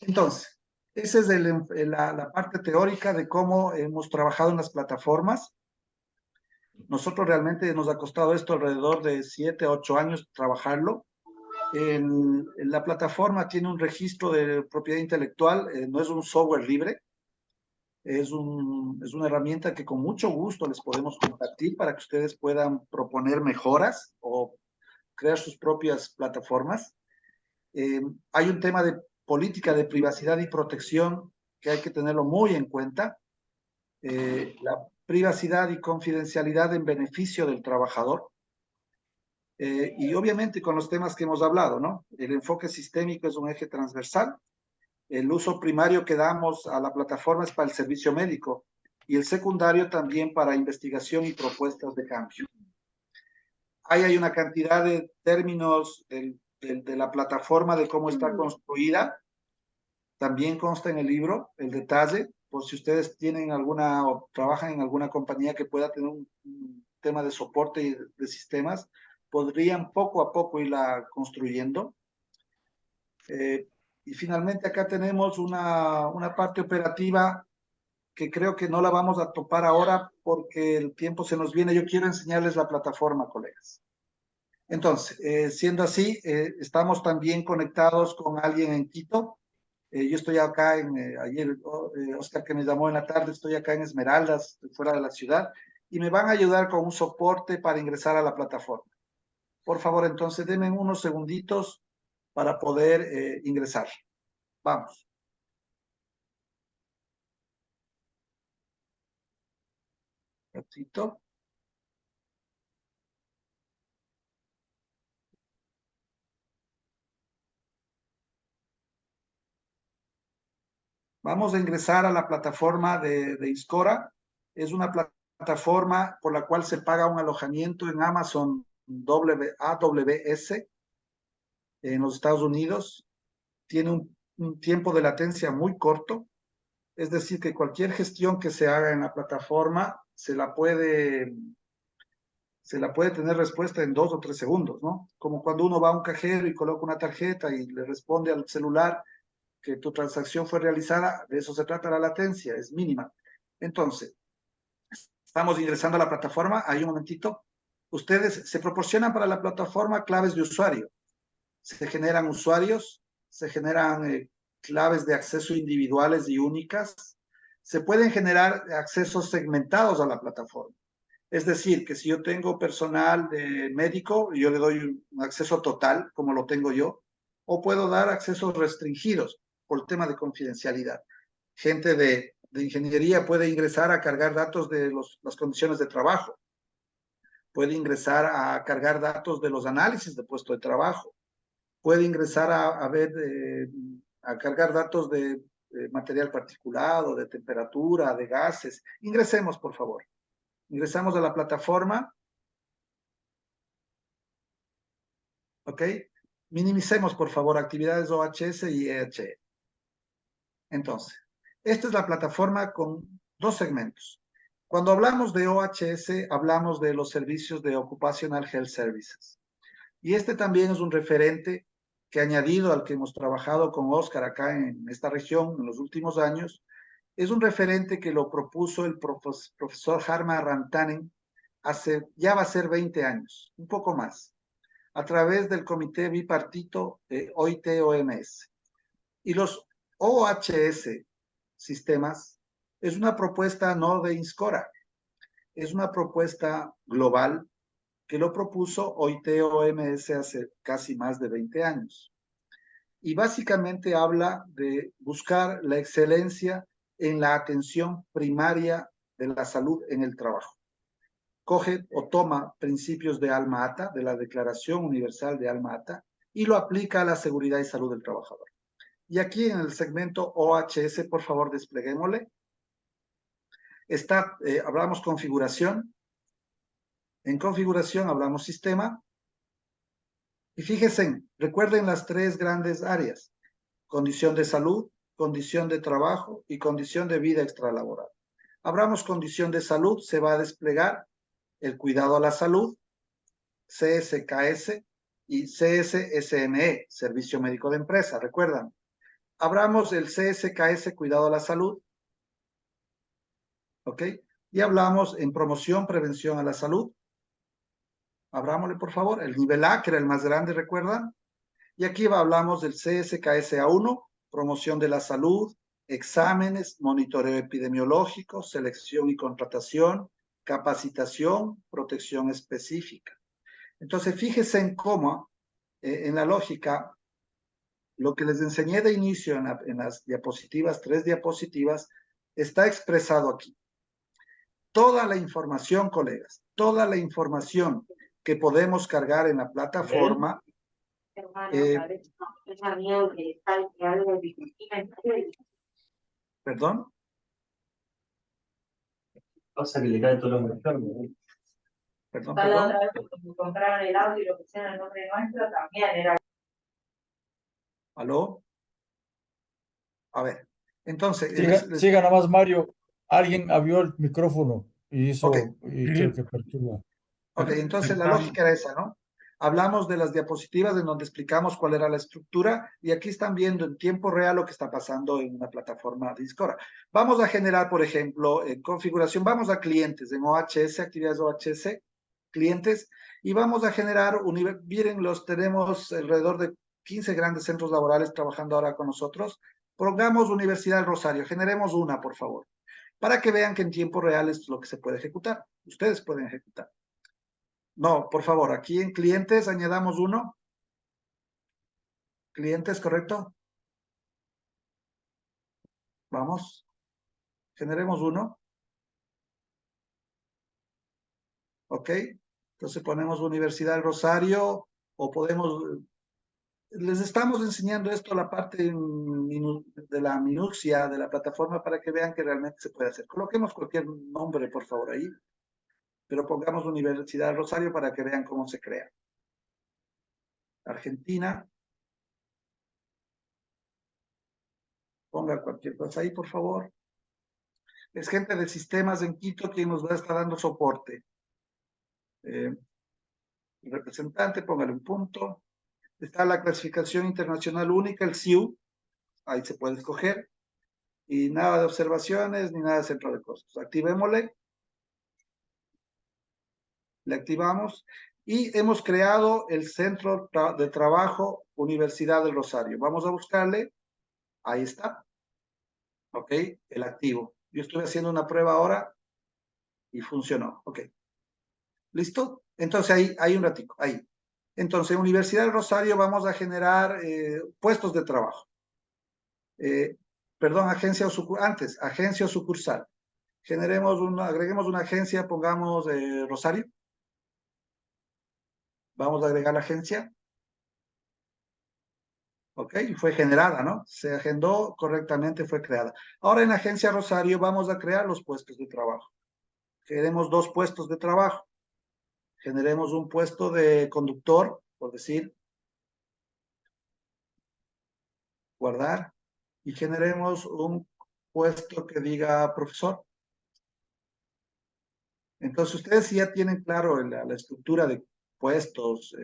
Entonces, esa es la parte teórica de cómo hemos trabajado en las plataformas. Nosotros realmente nos ha costado esto alrededor de 7 a 8 años trabajarlo. La plataforma tiene un registro de propiedad intelectual, no es un software libre, es una herramienta que con mucho gusto les podemos compartir para que ustedes puedan proponer mejoras o crear sus propias plataformas. Hay un tema de política de privacidad y protección que hay que tenerlo muy en cuenta. La privacidad y confidencialidad en beneficio del trabajador. Y obviamente con los temas que hemos hablado, ¿no? El enfoque sistémico es un eje transversal. El uso primario que damos a la plataforma es para el servicio médico y el secundario también para investigación y propuestas de cambio. Ahí hay una cantidad de términos de la plataforma, de cómo está construida. También consta en el libro el detalle, por si ustedes tienen alguna o trabajan en alguna compañía que pueda tener un tema de soporte y de sistemas, podrían poco a poco irla construyendo. Y finalmente acá tenemos una parte operativa que creo que no la vamos a topar ahora porque el tiempo se nos viene. Yo quiero enseñarles la plataforma, colegas. Entonces, siendo así, estamos también conectados con alguien en Quito. Yo estoy acá ayer, Oscar que me llamó en la tarde, estoy acá en Esmeraldas, fuera de la ciudad, y me van a ayudar con un soporte para ingresar a la plataforma. Por favor, entonces, denme unos segunditos para poder ingresar. Vamos. Un ratito. Vamos a ingresar a la plataforma de Inscora. Es una plataforma por la cual se paga un alojamiento en Amazon AWS en los Estados Unidos. Tiene un tiempo de latencia muy corto. Es decir, que cualquier gestión que se haga en la plataforma se la puede tener respuesta en 2 o 3 segundos, ¿no? Como cuando uno va a un cajero y coloca una tarjeta y le responde al celular que tu transacción fue realizada, de eso se trata la latencia, es mínima. Entonces, estamos ingresando a la plataforma, ahí un momentito. Ustedes se proporcionan para la plataforma claves de usuario. Se generan usuarios, se generan claves de acceso individuales y únicas. Se pueden generar accesos segmentados a la plataforma. Es decir, que si yo tengo personal de médico, yo le doy un acceso total, como lo tengo yo, o puedo dar accesos restringidos por el tema de confidencialidad. Gente de ingeniería puede ingresar a cargar datos de las condiciones de trabajo, puede ingresar a cargar datos de los análisis de puesto de trabajo, puede ingresar a cargar datos de material particulado, de temperatura, de gases. Ingresemos, por favor. Ingresamos a la plataforma. ¿Ok? Minimicemos, por favor, actividades OHS y EHE. Entonces, esta es la plataforma con 2 segmentos. Cuando hablamos de OHS, hablamos de los servicios de Occupational Health Services. Y este también es un referente que añadido al que hemos trabajado con Oscar acá en esta región en los últimos años, es un referente que lo propuso el profesor Jarma Rantanen ya va a ser 20 años, un poco más, a través del comité bipartito OIT-OMS. Y los OHS sistemas es una propuesta no de Inscora, es una propuesta global que lo propuso OIT-OMS hace casi más de 20 años. Y básicamente habla de buscar la excelencia en la atención primaria de la salud en el trabajo. Coge o toma principios de Alma Ata, de la Declaración Universal de Alma Ata, y lo aplica a la seguridad y salud del trabajador. Y aquí en el segmento OHS, por favor, despleguémosle. Hablamos configuración. En configuración hablamos sistema. Y fíjense, recuerden las tres grandes áreas: condición de salud, condición de trabajo y condición de vida extralaboral. Hablamos condición de salud, se va a desplegar el cuidado a la salud, CSKS y CSSME, Servicio Médico de Empresa, recuerdan. Hablamos del CSKS, cuidado a la salud, ¿ok? Y hablamos en promoción, prevención a la salud. Abrámosle, por favor, el nivel A, que era el más grande, ¿recuerdan? Y aquí hablamos del CSKS A1, promoción de la salud, exámenes, monitoreo epidemiológico, selección y contratación, capacitación, protección específica. Entonces, fíjense en cómo, en la lógica, lo que les enseñé de inicio en las diapositivas, 3 diapositivas, está expresado aquí. Toda la información, colegas, toda la información que podemos cargar en la plataforma, ¿perdón? Cosa que le cae todo lo mejor, ¿no? Perdón, La perdón. otra vez cuando compraron el auto y lo pusieron en nombre nuestro, también era. ¿Aló? A ver, entonces... Siga nomás, Mario. Alguien abrió el micrófono y Ok. creo que perturba. Ok, entonces la lógica era esa, ¿no? Hablamos de las diapositivas en donde explicamos cuál era la estructura y aquí están viendo en tiempo real lo que está pasando en una plataforma de Discord. Vamos a generar, por ejemplo, en configuración, vamos a clientes, en OHS, actividades OHS, clientes, y vamos a generar, miren, tenemos alrededor de 15 grandes centros laborales trabajando ahora con nosotros. Pongamos Universidad del Rosario, generemos una, por favor, para que vean que en tiempo real es lo que se puede ejecutar. Ustedes pueden ejecutar. No, por favor, aquí en clientes añadamos uno. Clientes, ¿correcto? Vamos. Generemos uno. ¿Ok? Entonces ponemos Universidad del Rosario o podemos... Les estamos enseñando esto, la parte de la minucia de la plataforma para que vean que realmente se puede hacer. Coloquemos cualquier nombre, por favor, ahí. Pero pongamos Universidad del Rosario para que vean cómo se crea. Argentina. Ponga cualquier cosa ahí, por favor. Es gente de sistemas en Quito quien nos va a estar dando soporte. Representante, póngale un punto. Está la clasificación internacional única, el CIU. Ahí se puede escoger. Y nada de observaciones ni nada de centro de costos. Activémosle. Le activamos. Y hemos creado el Centro de Trabajo Universidad del Rosario. Vamos a buscarle. Ahí está. Ok, el activo. Yo estoy haciendo una prueba ahora y funcionó. Ok. ¿Listo? Entonces ahí, hay un ratico, ahí. Entonces, Universidad del Rosario vamos a generar puestos de trabajo. Perdón, agencia o sucursal, antes, agencia o sucursal. Agreguemos una agencia, pongamos Rosario. Vamos a agregar la agencia. Ok, fue generada, ¿no? Se agendó correctamente, fue creada. Ahora en la agencia Rosario vamos a crear los puestos de trabajo. Queremos 2 puestos de trabajo. Generemos un puesto de conductor, por decir, guardar, y generemos un puesto que diga profesor. Entonces ustedes ya tienen claro la estructura de puestos,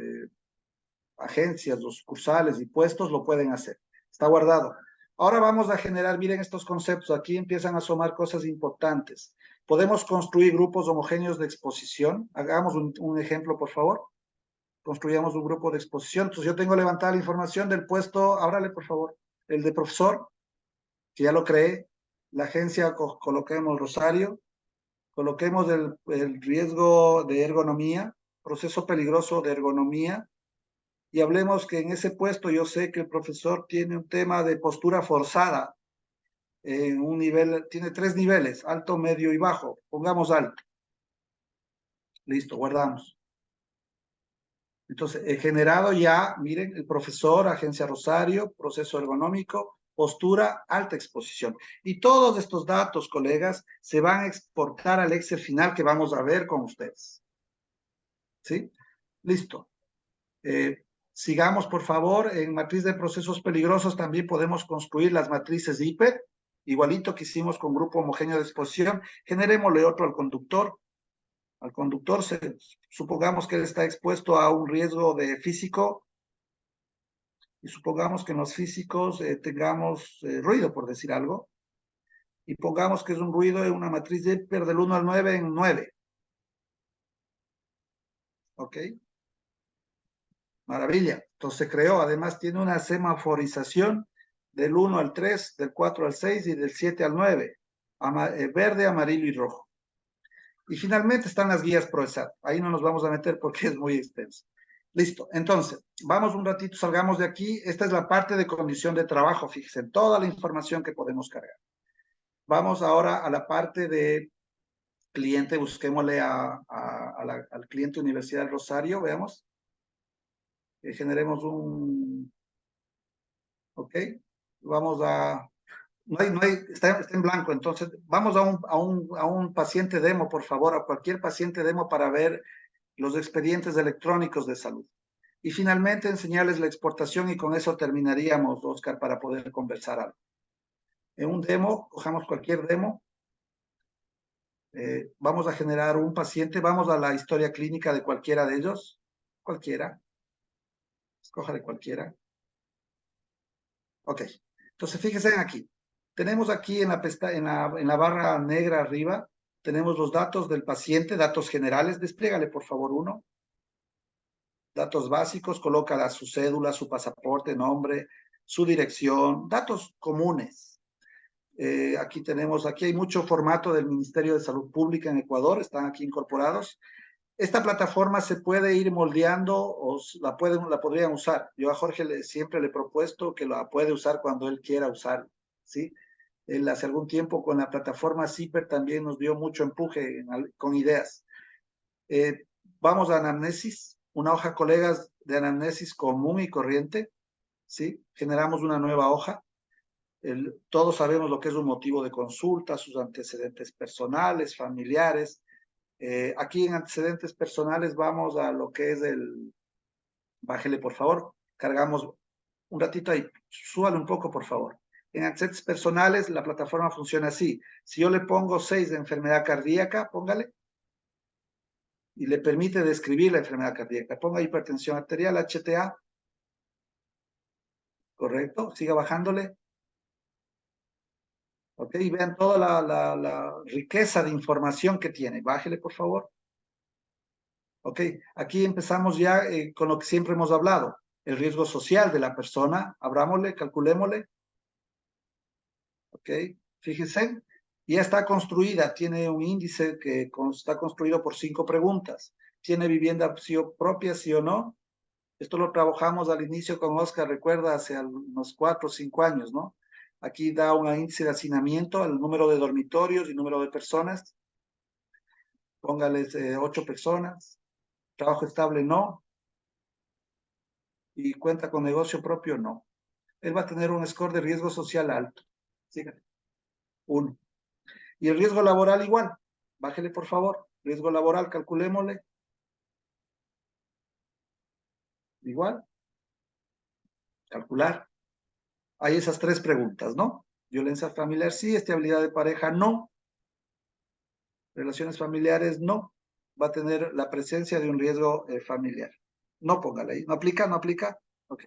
agencias, los sucursales y puestos, lo pueden hacer. Está guardado. Ahora vamos a generar, miren estos conceptos, aquí empiezan a asomar cosas importantes. Podemos construir grupos homogéneos de exposición. Hagamos un ejemplo, por favor. Construyamos un grupo de exposición. Entonces yo tengo levantada la información del puesto, ábrale, por favor, el de profesor, que ya lo creé. La agencia, coloquemos Rosario. Coloquemos el riesgo de ergonomía, proceso peligroso de ergonomía, y hablemos que en ese puesto yo sé que el profesor tiene un tema de postura forzada, en un nivel, tiene 3 niveles, alto, medio y bajo. Pongamos alto. Listo, guardamos. Entonces, he generado ya, miren, el profesor, agencia Rosario, proceso ergonómico, postura, alta exposición. Y todos estos datos, colegas, se van a exportar al Excel final que vamos a ver con ustedes. ¿Sí? Listo. Sigamos, por favor. En matriz de procesos peligrosos también podemos construir las matrices hiper, igualito que hicimos con grupo homogéneo de exposición. Generémosle otro al conductor. Al conductor, supongamos que él está expuesto a un riesgo de físico y supongamos que en los físicos tengamos ruido, por decir algo, y pongamos que es un ruido en una matriz de hiper del 1 al 9 en 9. ¿Ok? Maravilla. Entonces se creó, además tiene una semaforización del 1 al 3, del 4 al 6 y del 7 al 9. Verde, amarillo y rojo. Y finalmente están las guías ProESAT. Ahí no nos vamos a meter porque es muy extenso. Listo. Entonces, vamos un ratito, salgamos de aquí. Esta es la parte de condición de trabajo. Fíjense, en toda la información que podemos cargar. Vamos ahora a la parte de cliente. Busquémosle al cliente Universidad del Rosario. Veamos. Generemos un... Ok. Vamos a... está en blanco. Entonces, vamos a un paciente demo, por favor, a cualquier paciente demo para ver los expedientes electrónicos de salud. Y finalmente enseñarles la exportación y con eso terminaríamos, Oscar, para poder conversar algo. En un demo, cojamos cualquier demo. Vamos a generar un paciente, vamos a la historia clínica de cualquiera de ellos. Cualquiera. Escójale cualquiera. Ok. Entonces, fíjense aquí. Tenemos aquí en la barra negra arriba, tenemos los datos del paciente, datos generales. Desplégale, por favor, uno. Datos básicos, coloca su cédula, su pasaporte, nombre, su dirección, datos comunes. Aquí hay mucho formato del Ministerio de Salud Pública en Ecuador, están aquí incorporados. Esta plataforma se puede ir moldeando o la podrían usar. Yo a Jorge siempre le he propuesto que la puede usar cuando él quiera usar, ¿sí? Él hace algún tiempo con la plataforma CIPER también nos dio mucho empuje con ideas. Vamos a anamnesis, una hoja, colegas, de anamnesis común y corriente, ¿sí? Generamos una nueva hoja. Todos sabemos lo que es un motivo de consulta, sus antecedentes personales, familiares. Aquí en antecedentes personales vamos a lo que es bájele por favor, cargamos un ratito ahí, súbale un poco por favor. En antecedentes personales la plataforma funciona así. Si yo le pongo 6 de enfermedad cardíaca, póngale, y le permite describir la enfermedad cardíaca. Ponga hipertensión arterial, HTA. Correcto, siga bajándole. Ok, y vean toda la riqueza de información que tiene. Bájele, por favor. Ok, aquí empezamos ya con lo que siempre hemos hablado. El riesgo social de la persona. Abrámosle, calculémosle. Ok, fíjense. Ya está construida. Tiene un índice que está construido por 5 preguntas. ¿Tiene vivienda propia, sí o no? Esto lo trabajamos al inicio con Oscar, recuerda, hace unos 4 o 5 años, ¿no? Aquí da un índice de hacinamiento, el número de dormitorios y número de personas. Póngales 8 personas. Trabajo estable, no. Y cuenta con negocio propio, no. Él va a tener un score de riesgo social alto. Síganle. 1. Y el riesgo laboral igual. Bájele, por favor. Riesgo laboral, calculémosle. Igual. Calcular. Hay esas 3 preguntas, ¿no? Violencia familiar, sí. Estabilidad de pareja, no. Relaciones familiares, no. Va a tener la presencia de un riesgo familiar. No póngale ahí. ¿No aplica? ¿No aplica? Ok.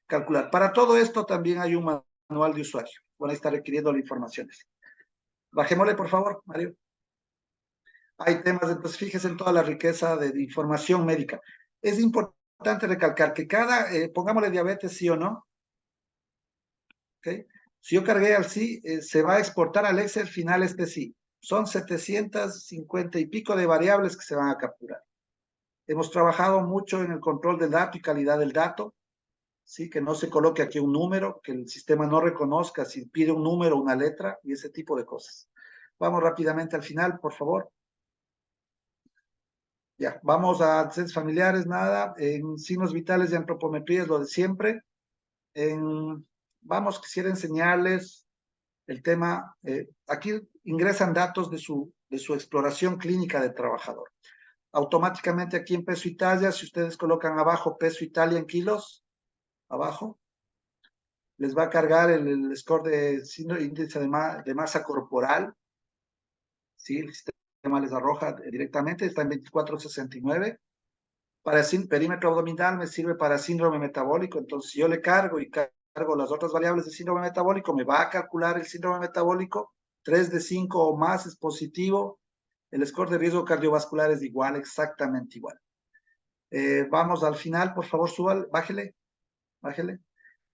Calcular. Para todo esto también hay un manual de usuario. Van a estar requiriendo las informaciones. Bajémosle, por favor, Mario. Hay temas, entonces fíjese en toda la riqueza de información médica. Es importante recalcar que pongámosle diabetes, sí o no. ¿Okay? Si yo cargué al sí, se va a exportar al Excel final este sí. Son 750 y pico de variables que se van a capturar. Hemos trabajado mucho en el control del dato y calidad del dato, ¿sí? Que no se coloque aquí un número, que el sistema no reconozca si pide un número o una letra y ese tipo de cosas. Vamos rápidamente al final, por favor. Ya, vamos a antecedentes familiares, nada. En signos vitales y antropometría es lo de siempre. Vamos, quisiera enseñarles el tema. Aquí ingresan datos de su exploración clínica de trabajador. Automáticamente aquí en peso Italia, si ustedes colocan abajo peso Italia en kilos, abajo, les va a cargar el score de índice de masa corporal. ¿Sí? El sistema les arroja directamente, está en 2469. Para el perímetro abdominal me sirve para síndrome metabólico, entonces si yo le cargo y cargo las otras variables de síndrome metabólico, me va a calcular el síndrome metabólico, 3 de 5 o más es positivo, el score de riesgo cardiovascular es igual, exactamente igual. Vamos al final, por favor, bájele.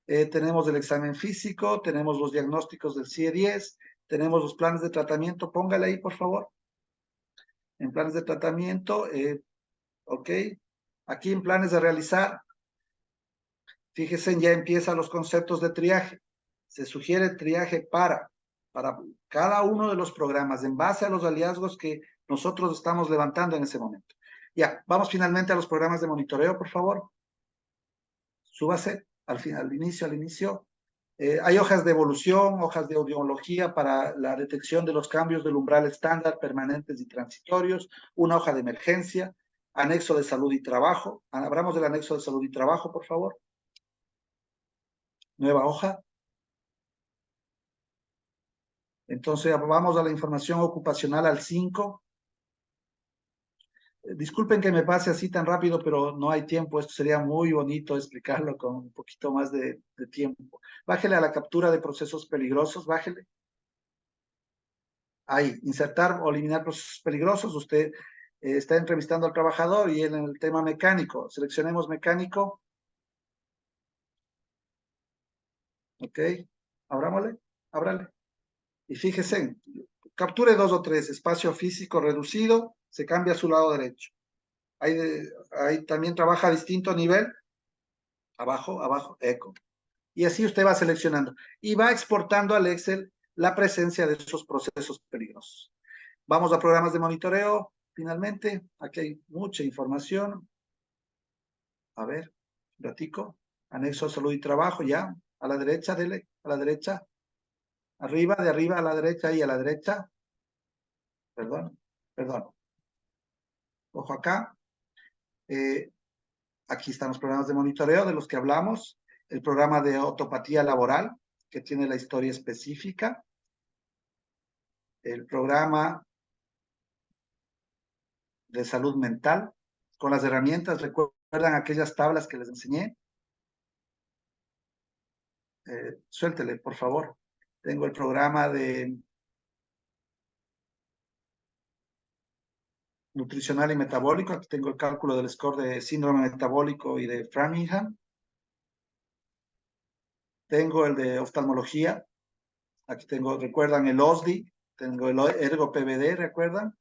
Tenemos el examen físico, tenemos los diagnósticos del CIE-10, tenemos los planes de tratamiento, póngale ahí, por favor. En planes de tratamiento, ok. Aquí en planes de realizar, fíjense, ya empiezan los conceptos de triaje. Se sugiere triaje para cada uno de los programas en base a los hallazgos que nosotros estamos levantando en ese momento. Ya, vamos finalmente a los programas de monitoreo, por favor. Súbase al inicio. Hay hojas de evolución, hojas de audiología para la detección de los cambios del umbral estándar, permanentes y transitorios, una hoja de emergencia, anexo de salud y trabajo. Abramos el anexo de salud y trabajo, por favor. Nueva hoja. Entonces, vamos a la información ocupacional al 5. Disculpen que me pase así tan rápido, pero no hay tiempo. Esto sería muy bonito explicarlo con un poquito más de tiempo. Bájele a la captura de procesos peligrosos, bájele. Ahí, insertar o eliminar procesos peligrosos. Usted está entrevistando al trabajador y en el tema mecánico. Seleccionemos mecánico. Ok, ábrale. Y fíjese, capture 2 o 3, espacio físico reducido, se cambia a su lado derecho. Ahí también trabaja a distinto nivel. Abajo, eco. Y así usted va seleccionando. Y va exportando al Excel la presencia de esos procesos peligrosos. Vamos a programas de monitoreo, finalmente. Aquí hay mucha información. A ver, un ratico. Anexo salud y trabajo, ya. A la derecha, dele, a la derecha. Arriba, de arriba a la derecha y a la derecha. Perdón. Ojo acá. Aquí están los programas de monitoreo de los que hablamos. El programa de ortopatía laboral, que tiene la historia específica. El programa de salud mental, con las herramientas. ¿Recuerdan aquellas tablas que les enseñé? Suéltele, por favor. Tengo el programa de nutricional y metabólico. Aquí tengo el cálculo del score de síndrome metabólico y de Framingham. Tengo el de oftalmología. Aquí tengo, ¿recuerdan el OSDI? Tengo el ergo-PVD, ¿recuerdan?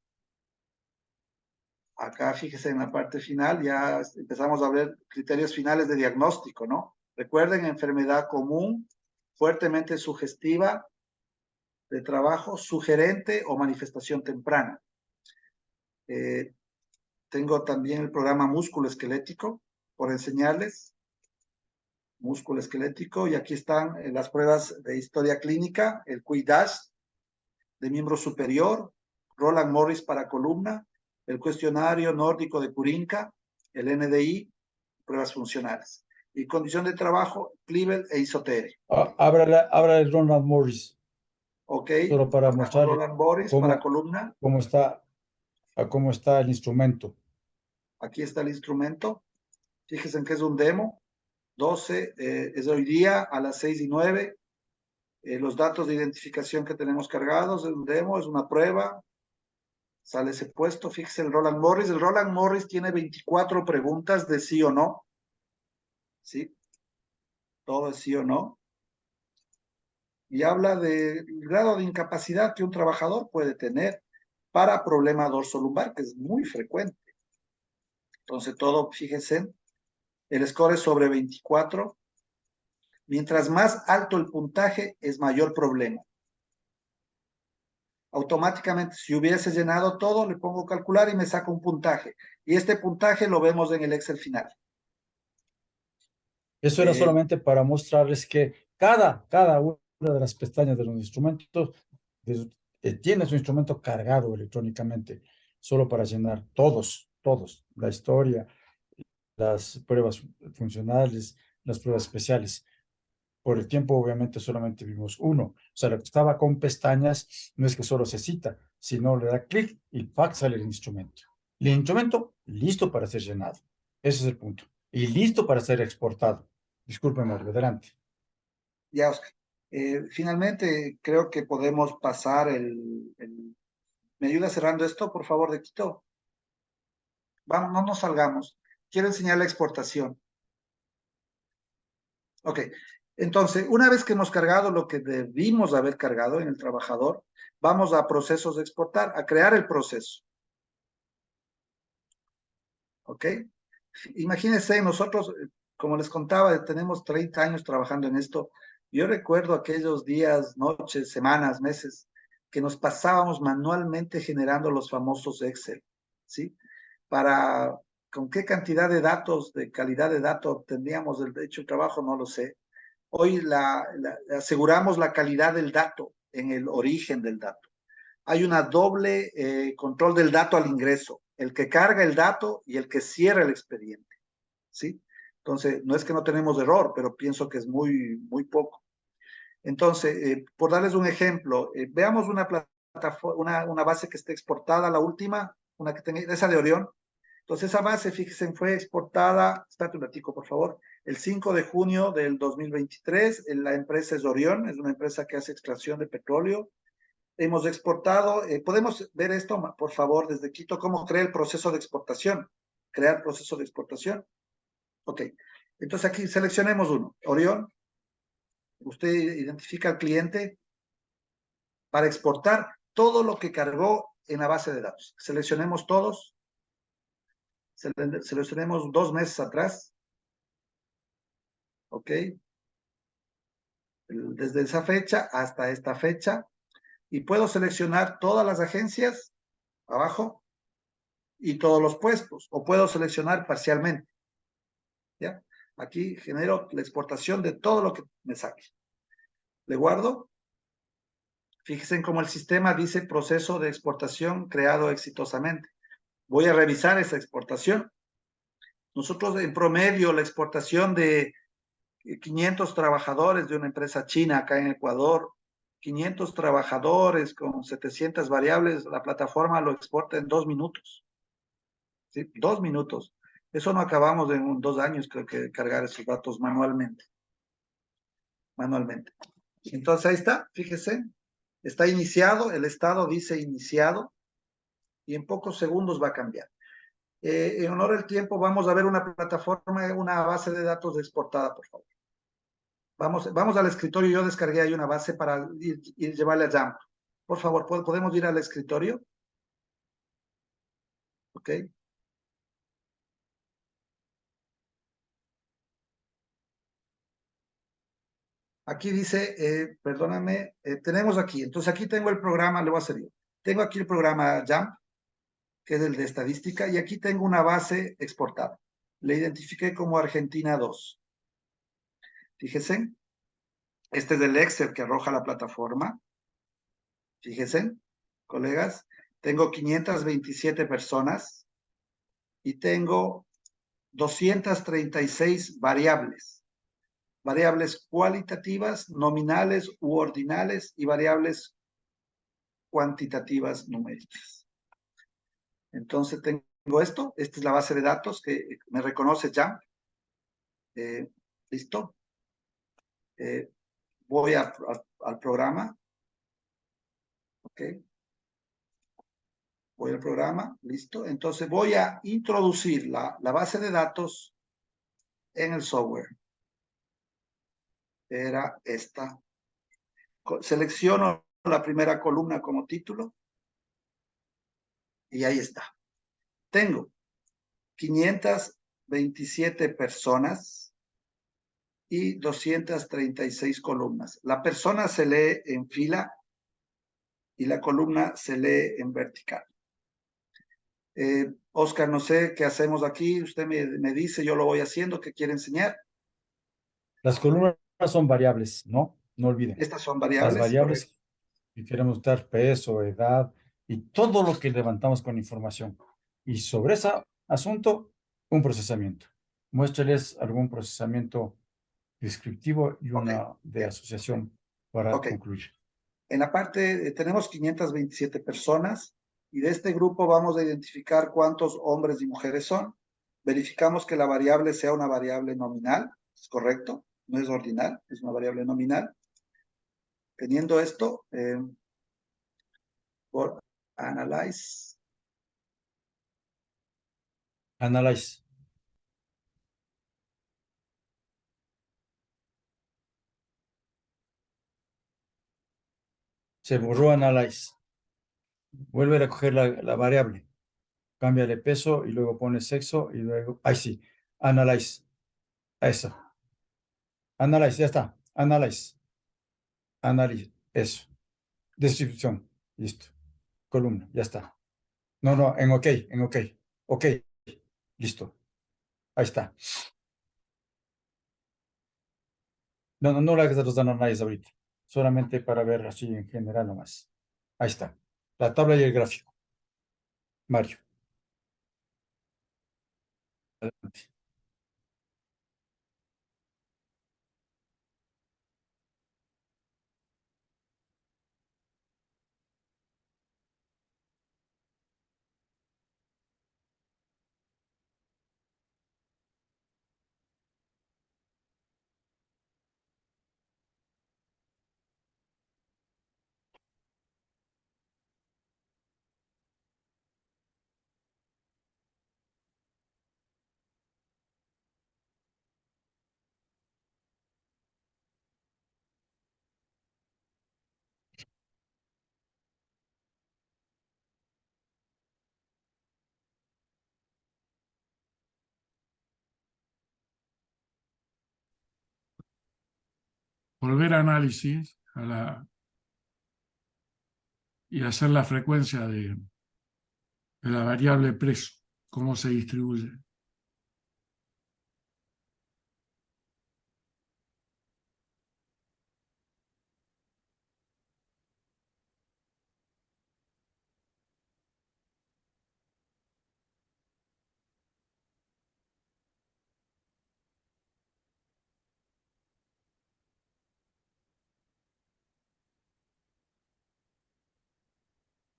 Acá, fíjese en la parte final, ya empezamos a ver criterios finales de diagnóstico, ¿no? Recuerden, enfermedad común, fuertemente sugestiva, de trabajo, sugerente o manifestación temprana. Tengo también el programa músculo esquelético, por enseñarles. Músculo esquelético, y aquí están las pruebas de historia clínica, el QI-DASH de miembro superior, Roland Morris para columna, el cuestionario nórdico de Curinca, el NDI, pruebas funcionales. Y condición de trabajo, Pliebel e Isotere. Abra el Roland Morris. Ok. Solo para mostrar Roland Morris para columna. Cómo está el instrumento. Aquí está el instrumento. Fíjense en que es un demo. 12, es hoy día a las 6:09. Los datos de identificación que tenemos cargados, es un demo, es una prueba. Sale ese puesto, fíjese el Roland Morris. El Roland Morris tiene 24 preguntas de sí o no. ¿Sí? Todo es sí o no. Y habla del grado de incapacidad que un trabajador puede tener para problema dorsolumbar, que es muy frecuente. Entonces todo, fíjense, el score es sobre 24. Mientras más alto el puntaje, es mayor problema. Automáticamente, si hubiese llenado todo, le pongo calcular y me saca un puntaje. Y este puntaje lo vemos en el Excel final. Eso era solamente para mostrarles que cada una de las pestañas de los instrumentos tiene su instrumento cargado electrónicamente, solo para llenar todos, la historia, las pruebas funcionales, las pruebas especiales. Por el tiempo, obviamente, solamente vimos uno. O sea, lo que estaba con pestañas no es que solo se cita, sino le da clic y ¡pac! Sale el instrumento. Y el instrumento listo para ser llenado. Ese es el punto. Y listo para ser exportado. Discúlpeme, adelante. Ya, Oscar. Finalmente, creo que podemos pasar ¿Me ayuda cerrando esto, por favor, de Quito? Vamos, no nos salgamos. Quiero enseñar la exportación. Ok. Entonces, una vez que hemos cargado lo que debimos haber cargado en el trabajador, vamos a procesos de exportar, a crear el proceso. ¿Ok? Imagínense, nosotros, como les contaba, tenemos 30 años trabajando en esto. Yo recuerdo aquellos días, noches, semanas, meses, que nos pasábamos manualmente generando los famosos Excel, ¿sí? ¿Con qué cantidad de datos, de calidad de datos tendríamos hecho el trabajo? No lo sé. Hoy aseguramos la calidad del dato en el origen del dato. Hay una doble control del dato al ingreso, el que carga el dato y el que cierra el expediente, ¿sí? Entonces, no es que no tenemos error, pero pienso que es muy, muy poco. Entonces, por darles un ejemplo, veamos una plataforma, una base que esté exportada, la última, una que tenga, esa de Orión. Entonces, esa base, fíjense, fue exportada, espérate un ratico, por favor, el 5 de junio del 2023. La empresa es Orión, es una empresa que hace extracción de petróleo. Hemos exportado, podemos ver esto, por favor, desde Quito, cómo crea el proceso de exportación. Crear proceso de exportación. Ok, entonces aquí seleccionemos uno. Orión, usted identifica al cliente para exportar todo lo que cargó en la base de datos. Seleccionemos todos. Seleccionemos 2 meses atrás. Ok. Desde esa fecha hasta esta fecha. Y puedo seleccionar todas las agencias abajo y todos los puestos. O puedo seleccionar parcialmente. ¿Ya? Aquí genero la exportación de todo lo que me saque. Le guardo. Fíjense cómo el sistema dice proceso de exportación creado exitosamente. Voy a revisar esa exportación. Nosotros en promedio la exportación de 500 trabajadores de una empresa china acá en Ecuador, 500 trabajadores con 700 variables, la plataforma lo exporta en 2 minutos. ¿Sí? 2 minutos. Eso no acabamos en 2 años, creo que cargar esos datos manualmente. Entonces ahí está, fíjese, está iniciado, el estado dice iniciado y en pocos segundos va a cambiar. En honor al tiempo, vamos a ver una plataforma, una base de datos exportada, por favor. Vamos al escritorio, yo descargué ahí una base para ir llevarle a Jump. Por favor, ¿podemos ir al escritorio? Ok. Aquí dice, perdóname, tenemos aquí, entonces aquí tengo el programa, le voy a hacer yo. Tengo aquí el programa Jump, que es el de estadística, y aquí tengo una base exportada. Le identifiqué como Argentina 2. Fíjense, este es el Excel que arroja la plataforma. Fíjense, colegas, tengo 527 personas y tengo 236 variables. Variables cualitativas, nominales u ordinales y variables cuantitativas numéricas. Entonces tengo esto, esta es la base de datos que me reconoce ya. ¿Listo? Voy al programa. Ok. Voy al programa, listo. Entonces voy a introducir la base de datos en el software. Era esta. Selecciono la primera columna como título y ahí está. Tengo 527 personas y 236 columnas. La persona se lee en fila y la columna se lee en vertical. Oscar, no sé qué hacemos aquí. Usted me dice, yo lo voy haciendo. ¿Qué quiere enseñar? Las columnas son variables, ¿no? No olviden. Estas son Las variables. Correcto. variables que queremos dar peso, edad y todo lo que levantamos con información. Y sobre ese asunto, un procesamiento. Muéstrales algún procesamiento descriptivo y una de asociación para Ok. concluir. En la parte, tenemos 527 personas y de este grupo vamos a identificar cuántos hombres y mujeres son. Verificamos que la variable sea una variable nominal, ¿es correcto? No es ordinal, es una variable nominal. Teniendo esto, por analyze, Analyze. Se borró analyze. Vuelve a recoger la variable. Cámbiale peso y luego pone sexo y luego, ahí sí, analyze. Eso. Analyze, ya está. Analyze. Analyze. Eso. Distribución. Listo. Columna, ya está. No, no, en OK, en OK. OK. Listo. Ahí está. No, no, no le hagas los análisis ahorita. Solamente para ver así en general nomás. Ahí está. La tabla y el gráfico. Mario. Adelante. Volver a análisis y hacer la frecuencia de la variable precio, cómo se distribuye.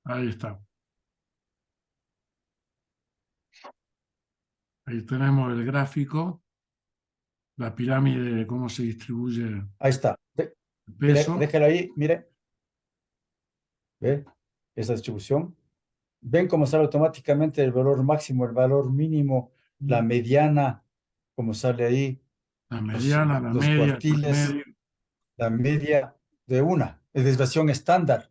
Ahí está. Ahí tenemos el gráfico, la pirámide de cómo se distribuye el Ahí está. Mire, peso. déjalo ahí, mire. ¿Ve? Esa distribución. ¿Ven cómo sale automáticamente el valor máximo, el valor mínimo, la mediana, como sale ahí? La mediana, la Los media, el cuartiles, promedio, la media de una. Es desviación estándar.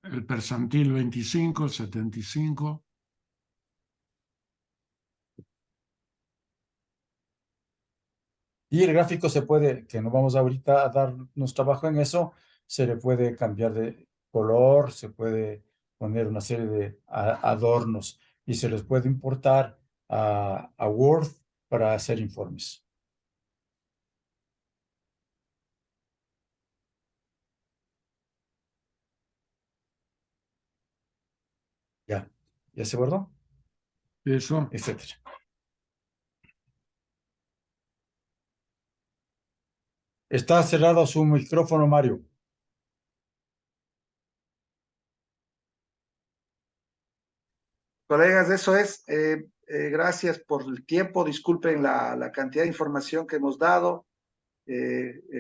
el percentil 25, el 75. Y el gráfico se puede, que no vamos ahorita a darnos trabajo en eso, se le puede cambiar de color, se puede poner una serie de adornos y se les puede importar a Word para hacer informes. Ya se guardó, Eso. etcétera. Está cerrado su micrófono, Mario. colegas, eso es. Gracias por el tiempo. Disculpen la cantidad de información que hemos dado.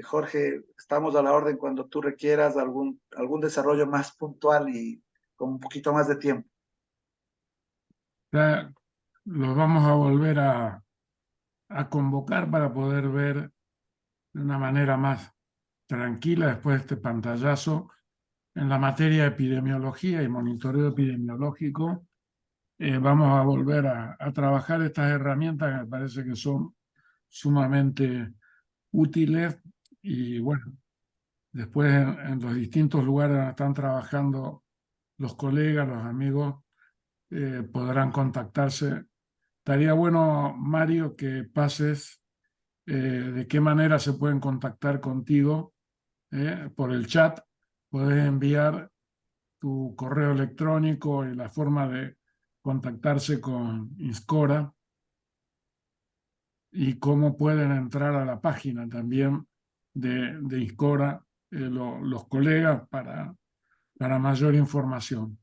Jorge, estamos a la orden cuando tú requieras algún desarrollo más puntual y con un poquito más de tiempo. Ya los vamos a volver a convocar para poder ver de una manera más tranquila después de este pantallazo en la materia de epidemiología y monitoreo epidemiológico. Vamos a volver a trabajar estas herramientas que me parece que son sumamente útiles y bueno, después en los distintos lugares donde están trabajando los colegas, los amigos podrán contactarse. Estaría bueno, Mario, que pases de qué manera se pueden contactar contigo por el chat. Puedes enviar tu correo electrónico y la forma de contactarse con Inscora y cómo pueden entrar a la página también de Inscora los colegas para mayor información.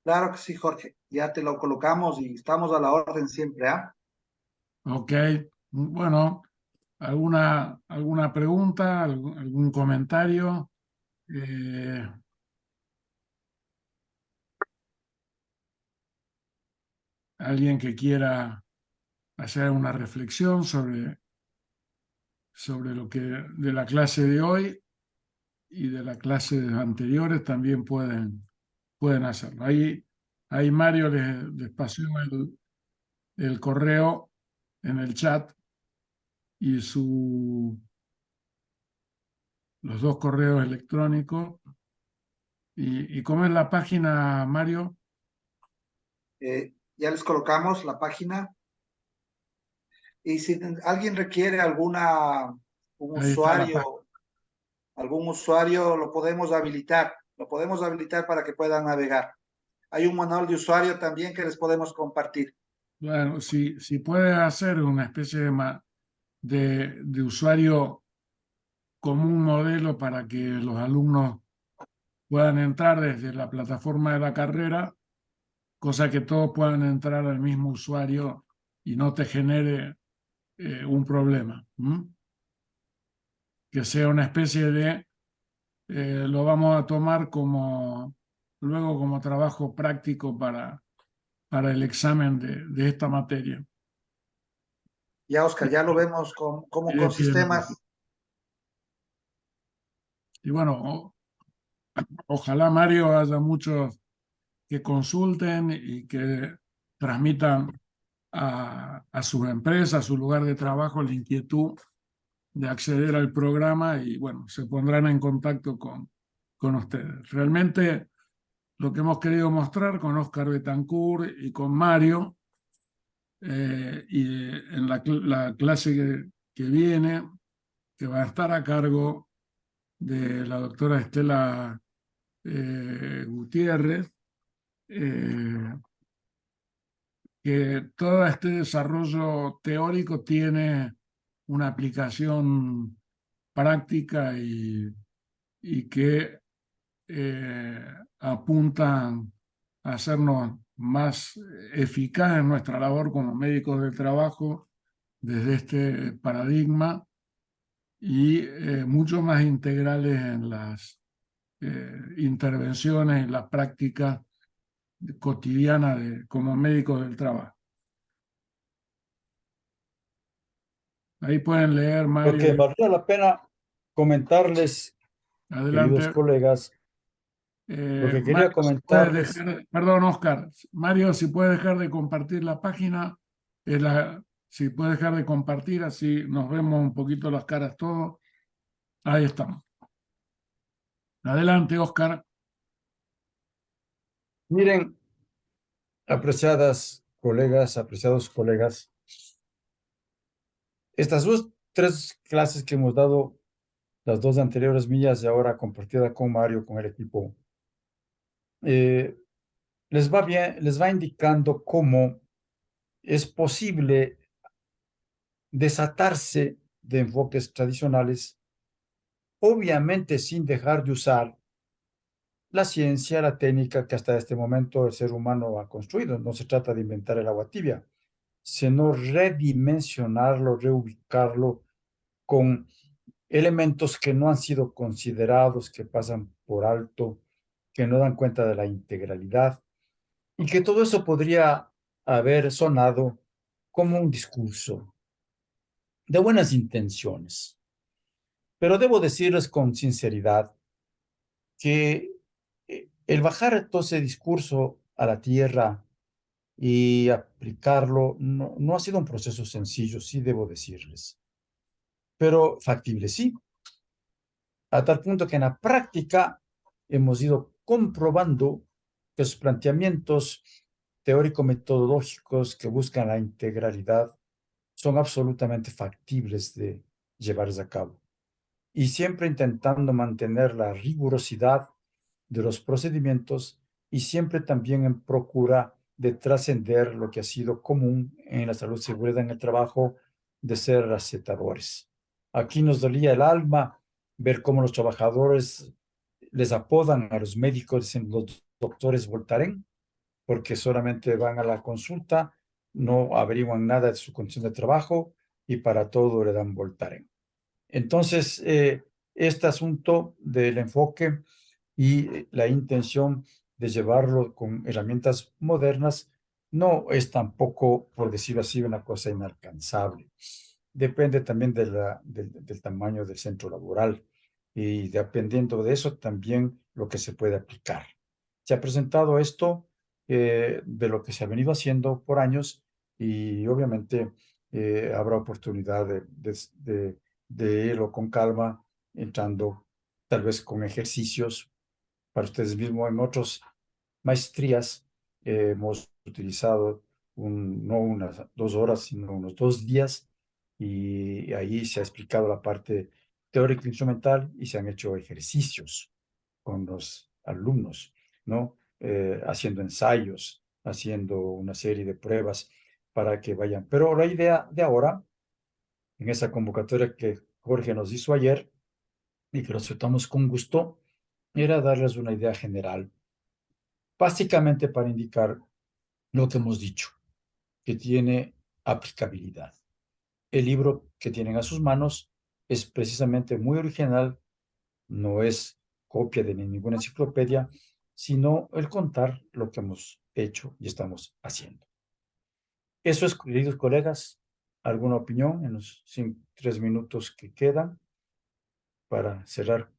Claro que sí, Jorge. Ya te lo colocamos y estamos a la orden siempre, ¿ah? Ok, bueno, ¿alguna pregunta, algún comentario? ¿Alguien que quiera hacer una reflexión sobre lo que de la clase de hoy y de la clase anteriores también pueden hacerlo? Ahí Mario les pasó el correo en el chat y los dos correos electrónicos. ¿Y cómo es la página, Mario? Ya les colocamos la página. Y si alguien requiere Ahí está la página. algún usuario, lo podemos habilitar para que puedan navegar. Hay un manual de usuario también que les podemos compartir. Bueno, si puedes hacer una especie de usuario como un modelo para que los alumnos puedan entrar desde la plataforma de la carrera, cosa que todos puedan entrar al mismo usuario y no te genere un problema. Que sea una especie lo vamos a tomar luego como trabajo práctico para el examen de esta materia. Ya, Oscar, ya lo vemos como con sistemas. Y bueno, ojalá, Mario, haya muchos que consulten y que transmitan a sus empresas, a su lugar de trabajo, la inquietud de acceder al programa y bueno, se pondrán en contacto con ustedes. Realmente lo que hemos querido mostrar con Oscar Betancourt y con Mario, y en la clase que viene, que va a estar a cargo de la doctora Estela Gutiérrez, que todo este desarrollo teórico tiene una aplicación práctica y que apuntan a hacernos más eficaz en nuestra labor como médicos del trabajo desde este paradigma y mucho más integrales en las intervenciones, en la práctica cotidiana como médicos del trabajo. Ahí pueden leer, Lo Mario. que valdría la pena comentarles, queridos Adelante. colegas, lo que quería Mario, comentarles, perdón, Oscar. Mario, si puede dejar de compartir la página, si puede dejar de compartir, así nos vemos un poquito las caras todos. Ahí estamos. Adelante, Oscar. miren, apreciadas colegas, apreciados colegas, estas tres clases que hemos dado, las dos anteriores mías y ahora compartida con Mario, con el equipo, eh, les va indicando cómo es posible desatarse de enfoques tradicionales, obviamente sin dejar de usar la ciencia, la técnica que hasta este momento el ser humano ha construido. No se trata de inventar el agua tibia, sino redimensionarlo, reubicarlo con elementos que no han sido considerados, que pasan por alto, que no dan cuenta de la integralidad, y que todo eso podría haber sonado como un discurso de buenas intenciones. Pero debo decirles con sinceridad que el bajar todo ese discurso a la tierra y aplicarlo no ha sido un proceso sencillo, sí debo decirles, pero factible sí, a tal punto que en la práctica hemos ido comprobando que sus planteamientos teórico-metodológicos que buscan la integralidad son absolutamente factibles de llevarse a cabo. Y siempre intentando mantener la rigurosidad de los procedimientos y siempre también en procura de trascender lo que ha sido común en la salud y seguridad en el trabajo, de ser recetadores. Aquí nos dolía el alma ver cómo los trabajadores les apodan a los médicos, dicen los doctores Voltaren, porque solamente van a la consulta, no averiguan nada de su condición de trabajo y para todo le dan Voltaren. Entonces, este asunto del enfoque y la intención de llevarlo con herramientas modernas no es tampoco, por decirlo así, una cosa inalcanzable. Depende también del tamaño del centro laboral y dependiendo de eso también lo que se puede aplicar. Se ha presentado esto de lo que se ha venido haciendo por años y obviamente habrá oportunidad de irlo con calma, entrando tal vez con ejercicios para ustedes mismos. En otras maestrías hemos utilizado no unas 2 horas, sino unos 2 días, y ahí se ha explicado la parte teórica instrumental y se han hecho ejercicios con los alumnos, ¿no? Haciendo ensayos, haciendo una serie de pruebas para que vayan. Pero la idea de ahora, en esa convocatoria que Jorge nos hizo ayer y que lo aceptamos con gusto, era darles una idea general, básicamente para indicar lo que hemos dicho, que tiene aplicabilidad. El libro que tienen a sus manos es precisamente muy original, no es copia de ninguna enciclopedia, sino el contar lo que hemos hecho y estamos haciendo. Eso es, queridos colegas, ¿alguna opinión en los 3 minutos que quedan para cerrar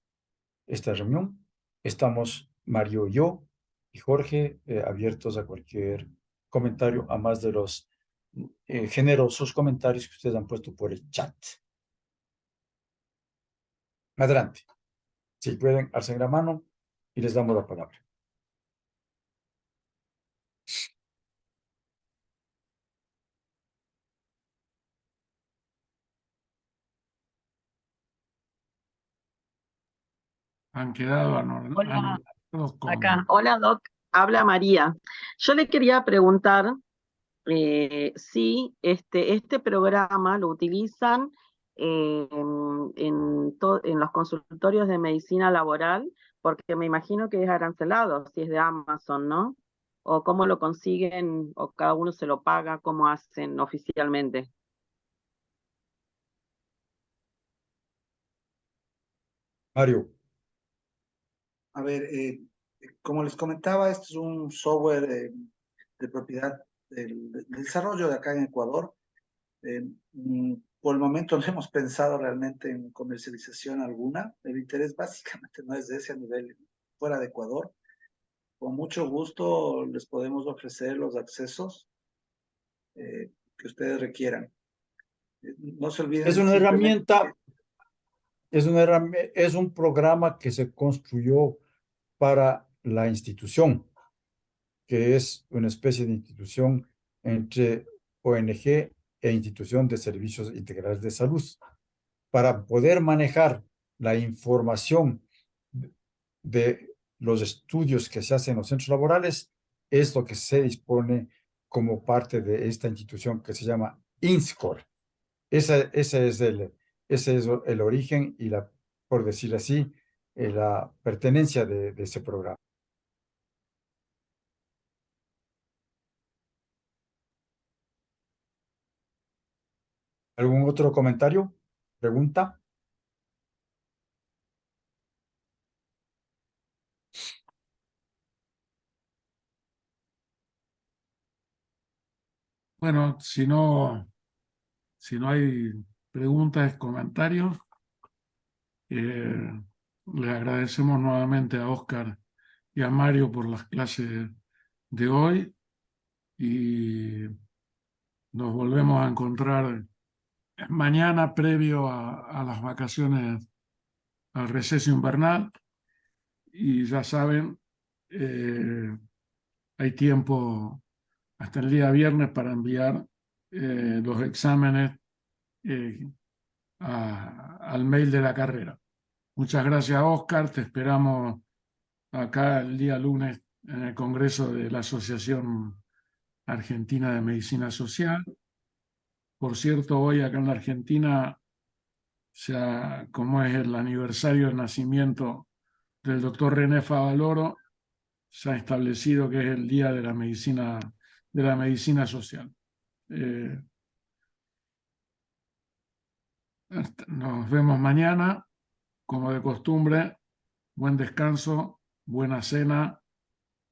esta reunión? Estamos Mario y yo y Jorge abiertos a cualquier comentario, a más de los generosos comentarios que ustedes han puesto por el chat. Adelante. Si pueden, alcen la mano y les damos la palabra. Han quedado Hola, anulados con... acá. Hola, Doc. Habla María. Yo le quería preguntar si este programa lo utilizan en los consultorios de medicina laboral, porque me imagino que es arancelado, si es de Amazon, ¿no? O cómo lo consiguen, o cada uno se lo paga, cómo hacen oficialmente. Mario. A ver, como les comentaba, este es un software de propiedad del desarrollo de acá en Ecuador. Por el momento no hemos pensado realmente en comercialización alguna. El interés básicamente no es de ese a nivel fuera de Ecuador. Con mucho gusto les podemos ofrecer los accesos que ustedes requieran. No se olviden Es una simplemente herramienta, es un programa que se construyó para la institución, que es una especie de institución entre ONG e institución de servicios integrales de salud, para poder manejar la información de los estudios que se hacen en los centros laborales. Es lo que se dispone como parte de esta institución que se llama INSCOR. Ese es el origen y por decir así, la pertenencia de ese programa. ¿Algún otro comentario? ¿Pregunta? Bueno, si no hay preguntas, comentarios, le agradecemos nuevamente a Óscar y a Mario por las clases de hoy y nos volvemos a encontrar mañana previo a las vacaciones, al receso invernal. Y ya saben, hay tiempo hasta el día viernes para enviar los exámenes al mail de la carrera. Muchas gracias, Oscar. Te esperamos acá el día lunes en el Congreso de la Asociación Argentina de Medicina Social. Por cierto, hoy acá en la Argentina, como es el aniversario del nacimiento del doctor René Favaloro, se ha establecido que es el Día de la Medicina Social. Nos vemos mañana, como de costumbre. Buen descanso, buena cena.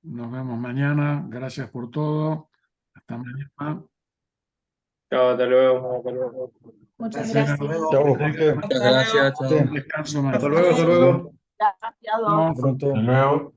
Nos vemos mañana. Gracias por todo. Hasta mañana. Chao, hasta luego. Hasta luego. Muchas Gracias, gracias. hasta luego. Chao, Jorge. Muchas gracias, chao. Un descanso más. Hasta luego, hasta luego. Gracias, No, Pronto. Hasta luego.